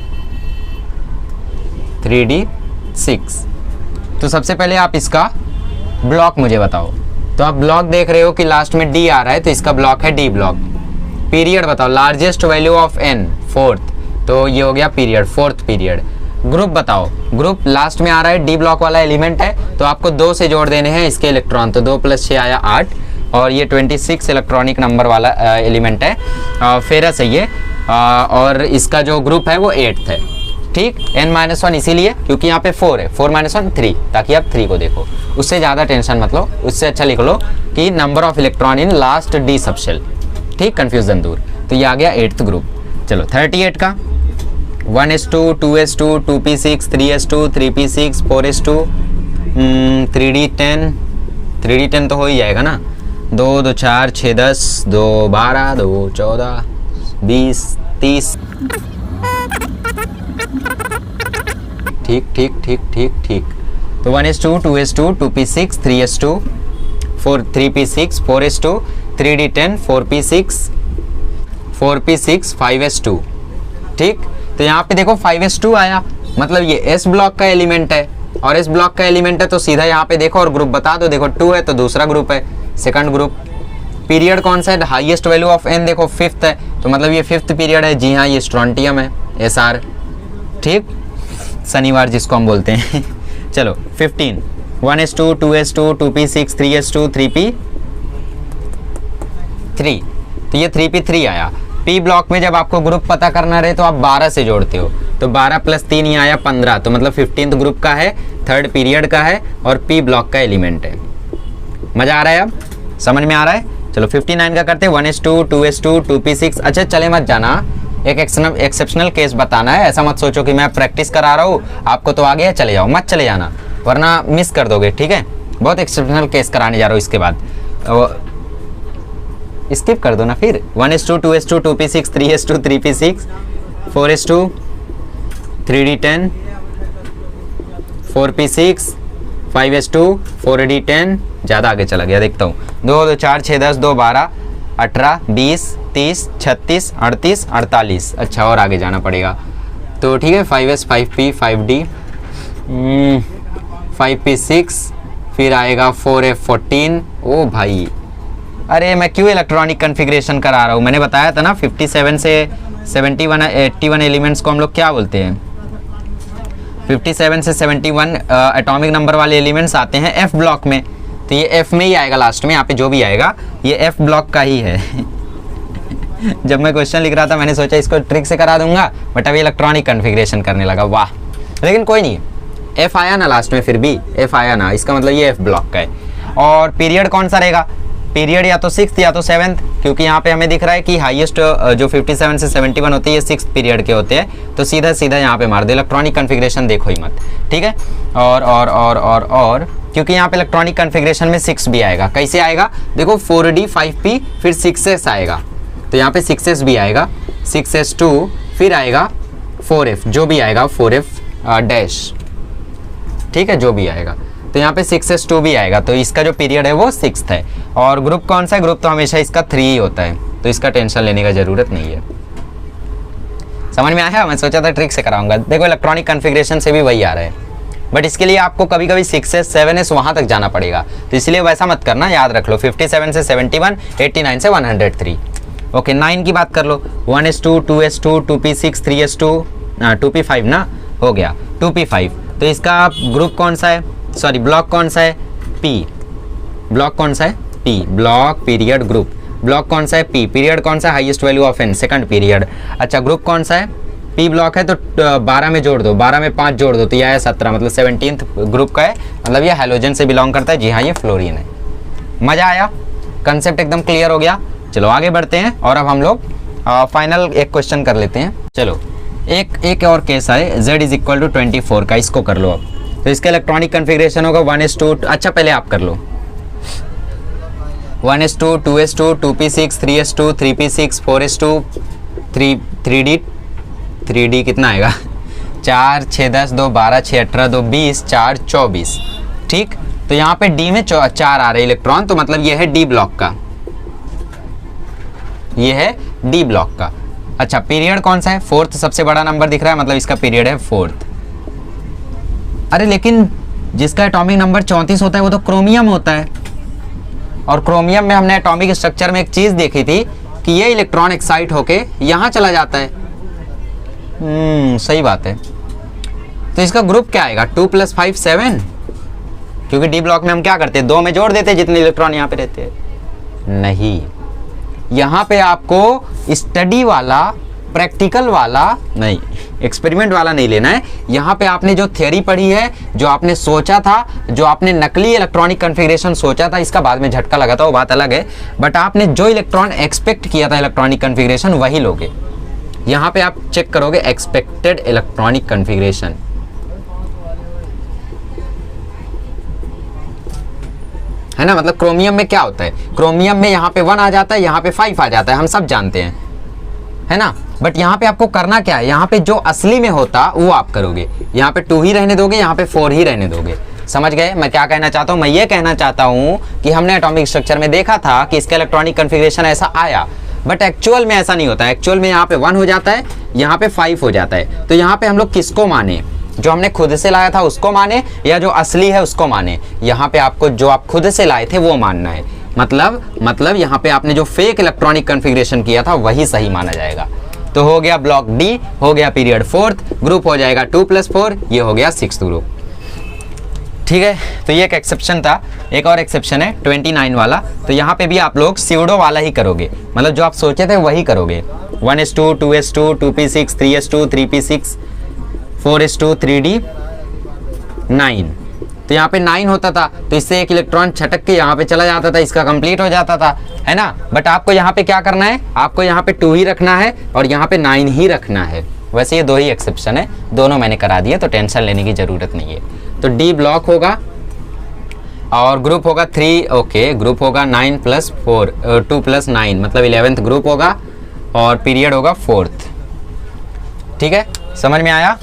3d6। तो सबसे पहले आप इसका ब्लॉक मुझे बताओ। तो आप ब्लॉक देख रहे हो कि लास्ट में डी आ रहा है, तो इसका ब्लॉक है डी ब्लॉक। पीरियड बताओ, largest value of n, 4th, तो ये हो गया पीरियड, 4th पीरियड। ग्रुप बताओ, ग्रुप लास्ट में आ रहा है, डी ब्लॉक वाला एलिमेंट है, तो आपको 2 से जोड़ देने हैं इसके इलेक्ट्रॉन, तो 2 + 6 आया 8 और ये 26 इलेक्ट्रॉनिक नंबर वाला एलिमेंट है, फेरस है ये, और इसका जो ग्रुप है वो 8th है, ठीक। n-1 इसीलिए क्योंकि यहाँ पे 4 है, 4 - 1 3, ताकि आप 3 को देखो, उससे ज़्यादा टेंशन मत लो, उससे अच्छा लिख लो कि number of electron in last D subshell, ठीक, कंफ्यूजन दूर। तो ये आ गया 8th ग्रुप। चलो 38 का 1s2, 2s2, 2p6, 3s2, 3p6, 4s2, 3d10, 3d10 तो हो ही जाएगा ना, 2 2 4 6 10, 2 12, 2 14, 20 30, ठीक ठीक ठीक ठीक ठीक। तो 1s2, 2s2, 2p6, 3s2, 3p6, 4s2, 3d10, 4p6, 4p6, 5s2, ठीक। तो यहाँ पे देखो 5s2 आया, मतलब ये s ब्लॉक का एलिमेंट है, और s ब्लॉक का एलिमेंट है तो सीधा यहाँ पे देखो और ग्रुप बता दो, देखो 2 है तो दूसरा ग्रुप है, सेकंड ग्रुप। पीरियड कौन सा है, हाईएस्ट वैल्यू ऑफ n देखो 5th है, तो मतलब ये 5th पीरियड है, जी हाँ ये स्ट्रोंटियम है, SR, ठीक, शनिवार जिसको हम बोलते हैं। चलो 15, 1s2, 2s2, 2p6, 3s2, 3p3, तो ये 3p3 आया। p ब्लॉक में जब आपको ग्रुप पता करना रहे तो आप 12 से जोड़ते हो, तो 12 + 3 ये आया 15, तो मतलब 15th ग्रुप का है, 3rd पीरियड का है और p ब्लॉक का एलिमेंट है। मजा आ रहा है, अब समझ में आ रहा है। चलो 59 का करते हैं, 1s2, 2s2, 2p6। अच्छा चले मत जाना, एक एक्सेप्शनल केस बताना है, ऐसा मत सोचो कि मैं प्रैक्टिस करा रहा हूँ आपको तो आ गया चले जाओ, मत चले जाना वरना मिस कर दोगे, ठीक है। बहुत एक्सेप्शनल केस कराने जा रहा हूँ इसके बाद, स्किप कर दो ना फिर। 1s2, 2s2, 2p6, 3s2, 3p6, 4s2, 3d10, 4p6, 5s2, 4d10, ज़्यादा आगे चला गया, देखता हूँ, 2 2 4 6 10, 2 12, 18 20 30 36 38 48, अच्छा और आगे जाना पड़ेगा, तो ठीक है। 5s, 5p, 5d, 5p6, फिर आएगा 4f, 14। ओ भाई, अरे मैं क्यों इलेक्ट्रॉनिक कन्फिग्रेशन करा रहा हूँ, मैंने बताया था ना 57 से 71 81 एलिमेंट्स को हम लोग क्या बोलते हैं, 57 से 71 एटॉमिक नंबर वाले एलिमेंट्स आते हैं एफ ब्लॉक में, तो ये एफ में ही आएगा लास्ट में, यहाँ पे जो भी आएगा ये एफ ब्लॉक का ही है। जब मैं क्वेश्चन लिख रहा था मैंने सोचा इसको ट्रिक से करा दूंगा, बट अभी इलेक्ट्रॉनिक कन्फिग्रेशन करने लगा, वाह। लेकिन कोई नहीं, एफ आया ना लास्ट में, फिर भी एफ आया ना, इसका मतलब ये एफ ब्लॉक का है। और पीरियड कौन सा रहेगा, पीरियड या तो 6th या तो 7th, क्योंकि यहाँ पे हमें दिख रहा है कि हाईएस्ट जो 57 से 71 होती है 6th पीरियड के होते हैं, तो सीधा सीधा यहाँ पे मार दो, इलेक्ट्रॉनिक कन्फिग्रेशन देखो ही मत, ठीक है। और क्योंकि यहाँ पे इलेक्ट्रॉनिक कन्फिग्रेशन में 6 भी आएगा, कैसे आएगा देखो, 4d 5p फिर 6s आएगा, तो यहाँ पे 6s भी आएगा, 6s2 फिर आएगा 4f, जो भी आएगा 4f डैश, ठीक है, जो भी आएगा, तो यहाँ पे 6s2 भी आएगा, तो इसका जो पीरियड है वो 6th है। और ग्रुप कौन सा है, ग्रुप तो हमेशा इसका 3 ही होता है, तो इसका टेंशन लेने का जरूरत नहीं है। समझ में आया, मैं सोचा था ट्रिक से कराऊंगा, देखो इलेक्ट्रॉनिक कन्फिग्रेशन से भी वही आ रहा है, बट इसके लिए आपको कभी कभी 6s 7s वहाँ तक जाना पड़ेगा, तो इसलिए वैसा मत करना, याद रख लो 57 से 71, 89 से 103। ओके 9 की बात कर लो, 1s2, 2s2, 2p6, 3s2, 2p5 ना, हो गया 2p5। तो इसका ग्रुप कौन सा है, सॉरी ब्लॉक कौन सा है, p। ब्लॉक कौन सा है, p। Block period group, block कौन सा है, p। पीरियड कौन सा है, highest value of n, second period. अच्छा ग्रुप कौन सा है, p ब्लॉक है, तो 12 में जोड़ दो, 12 में 5 जोड़ दो तो यह है 17, मतलब 17th ग्रुप का है, मतलब ये हैलोजन से बिलोंग करता है। जी हाँ, ये फ्लोरीन है। मजा आया, कंसेप्ट एकदम क्लियर हो गया। चलो आगे बढ़ते हैं और अब हम लोग फाइनल एक क्वेश्चन कर लेते हैं। चलो एक और केस है, z इज इक्वल टू 24 का, इसको कर लो अब। तो इसका इलेक्ट्रॉनिक कन्फिग्रेशन होगा 1s2, अच्छा पहले आप कर लो, 1s2, 2s2, 2p6, 3s2, 3p6, 4s2, 3d कितना आएगा 4, 6, 10, 2, 12, 6, 18, 2, 20, 4, 24। ठीक, तो यहाँ पे d में 4 आ रहे इलेक्ट्रॉन, तो मतलब ये है d ब्लॉक का, ये है d ब्लॉक का। अच्छा पीरियड कौन सा है, 4th सबसे बड़ा नंबर दिख रहा है, मतलब इसका पीरियड है 4th। अरे लेकिन जिसका एटॉमिक नंबर 34 होता है वो तो क्रोमियम होता है, और क्रोमियम में हमने एटॉमिक स्ट्रक्चर में एक चीज देखी थी कि ये इलेक्ट्रॉन एक्साइट होके यहाँ चला जाता है। सही बात है। तो इसका ग्रुप क्या आएगा, 2 + 5 7, क्योंकि डी ब्लॉक में हम क्या करते हैं, 2 में जोड़ देते हैं जितने इलेक्ट्रॉन यहाँ पे रहते हैं। नहीं, यहाँ पे आपको स्टडी वाला, प्रैक्टिकल वाला नहीं, एक्सपेरिमेंट वाला नहीं लेना है। यहाँ पे आपने जो थ्योरी पढ़ी है, जो आपने सोचा था, जो आपने नकली इलेक्ट्रॉनिक कन्फिग्रेशन सोचा था, इसका बाद में झटका लगा था वो बात अलग है, बट आपने जो इलेक्ट्रॉन एक्सपेक्ट किया था इलेक्ट्रॉनिक कन्फिग्रेशन वही लोगे। यहाँ पे आप चेक करोगे एक्सपेक्टेड इलेक्ट्रॉनिक कन्फिग्रेशन, है ना। मतलब क्रोमियम में क्या होता है, क्रोमियम में यहाँ पे 1 आ जाता है, यहाँ पे 5 आ जाता है, हम सब जानते हैं, है ना। बट यहाँ पे आपको करना क्या है, यहाँ पे जो असली में होता वो आप करोगे। यहाँ पे 2 ही रहने दोगे, यहाँ पे 4 ही रहने दोगे। समझ गए मैं क्या कहना चाहता हूँ? मैं ये कहना चाहता हूँ कि हमने एटॉमिक स्ट्रक्चर में देखा था कि इसका इलेक्ट्रॉनिक कन्फिग्रेशन ऐसा आया, बट एक्चुअल में ऐसा नहीं होता है। एक्चुअल में यहाँ पे 1 हो जाता है, यहाँ पे 5 हो जाता है। तो यहाँ पे हम लोग किसको माने, जो हमने खुद से लाया था उसको माने, या जो असली है उसको माने? यहाँ पे आपको जो आप खुद से लाए थे वो मानना है। मतलब यहाँ पे आपने जो फेक इलेक्ट्रॉनिक कन्फिग्रेशन किया था वही सही माना जाएगा। तो हो गया ब्लॉक डी, हो गया पीरियड 4th, ग्रुप हो जाएगा 2 + 4, ये हो गया 6th ग्रुप। ठीक है, तो ये एक एक्सेप्शन था। एक और एक्सेप्शन है 29 वाला। तो यहाँ पे भी आप लोग स्यूडो वाला ही करोगे, मतलब जो आप सोचे थे वही करोगे। 1s2, 2s2, 2p6, 3s2, 3p6, 4s2, 3d 9। तो यहाँ पे 9 होता था, तो इससे एक इलेक्ट्रॉन छटक के यहाँ पे चला जाता था, इसका कंप्लीट हो जाता था, है ना। बट आपको यहाँ पे क्या करना है, आपको यहाँ पे 2 ही रखना है और यहाँ पे 9 ही रखना है। वैसे ये 2 ही एक्सेप्शन है, दोनों मैंने करा दिए, तो टेंशन लेने की ज़रूरत नहीं है। तो डी ब्लॉक होगा और ग्रुप होगा 3, ओके, ग्रुप होगा 9 + 4, 2 + 9, मतलब 11th ग्रुप होगा, और पीरियड होगा 4th। ठीक है, समझ में आया?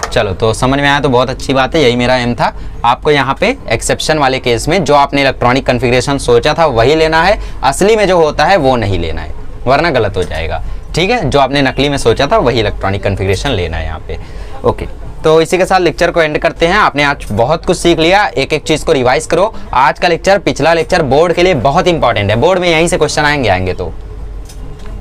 चलो, तो समझ में आया तो बहुत अच्छी बात है, यही मेरा एम था। आपको यहाँ पे एक्सेप्शन वाले केस में जो आपने इलेक्ट्रॉनिक कन्फिग्रेशन सोचा था वही लेना है, असली में जो होता है वो नहीं लेना है, वरना गलत हो जाएगा। ठीक है, जो आपने नकली में सोचा था वही इलेक्ट्रॉनिक कन्फिग्रेशन लेना है यहाँ पे। ओके, तो इसी के साथ लेक्चर को एंड करते हैं। आपने आज बहुत कुछ सीख लिया, एक एक चीज़ को रिवाइज करो। आज का लेक्चर, पिछला लेक्चर बोर्ड के लिए बहुत इंपॉर्टेंट है, बोर्ड में यहीं से क्वेश्चन आएंगे। तो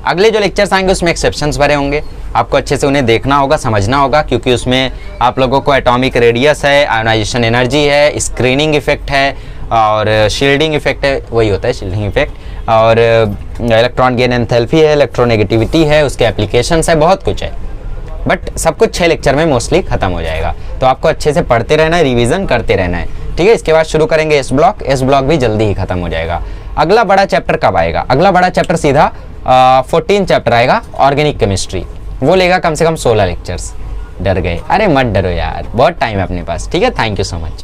अगले जो लेक्चर्स आएंगे उसमें एक्सेप्शंस भरे होंगे, आपको अच्छे से उन्हें देखना होगा, समझना होगा, क्योंकि उसमें आप लोगों को एटॉमिक रेडियस है, आयोनाइजेशन एनर्जी है, स्क्रीनिंग इफेक्ट है, और शील्डिंग इफेक्ट है, वही होता है शील्डिंग इफेक्ट, और इलेक्ट्रॉन गेन एंथैल्पी है, इलेक्ट्रोनेगेटिविटी है, उसके एप्लीकेशंस है, बहुत कुछ है। बट सब कुछ 6 लेक्चर में मोस्टली खत्म हो जाएगा। तो आपको अच्छे से पढ़ते रहना है, रिवीजन करते रहना है। ठीक है, इसके बाद शुरू करेंगे एस ब्लॉक। एस ब्लॉक भी जल्दी ही खत्म हो जाएगा। अगला बड़ा चैप्टर कब आएगा? अगला बड़ा चैप्टर सीधा 14 चैप्टर आएगा, ऑर्गेनिक केमिस्ट्री। वो लेगा कम से कम 16 लेक्चर्स। डर गए? अरे मत डरो यार, बहुत टाइम है अपने पास। ठीक है, थैंक यू सो मच।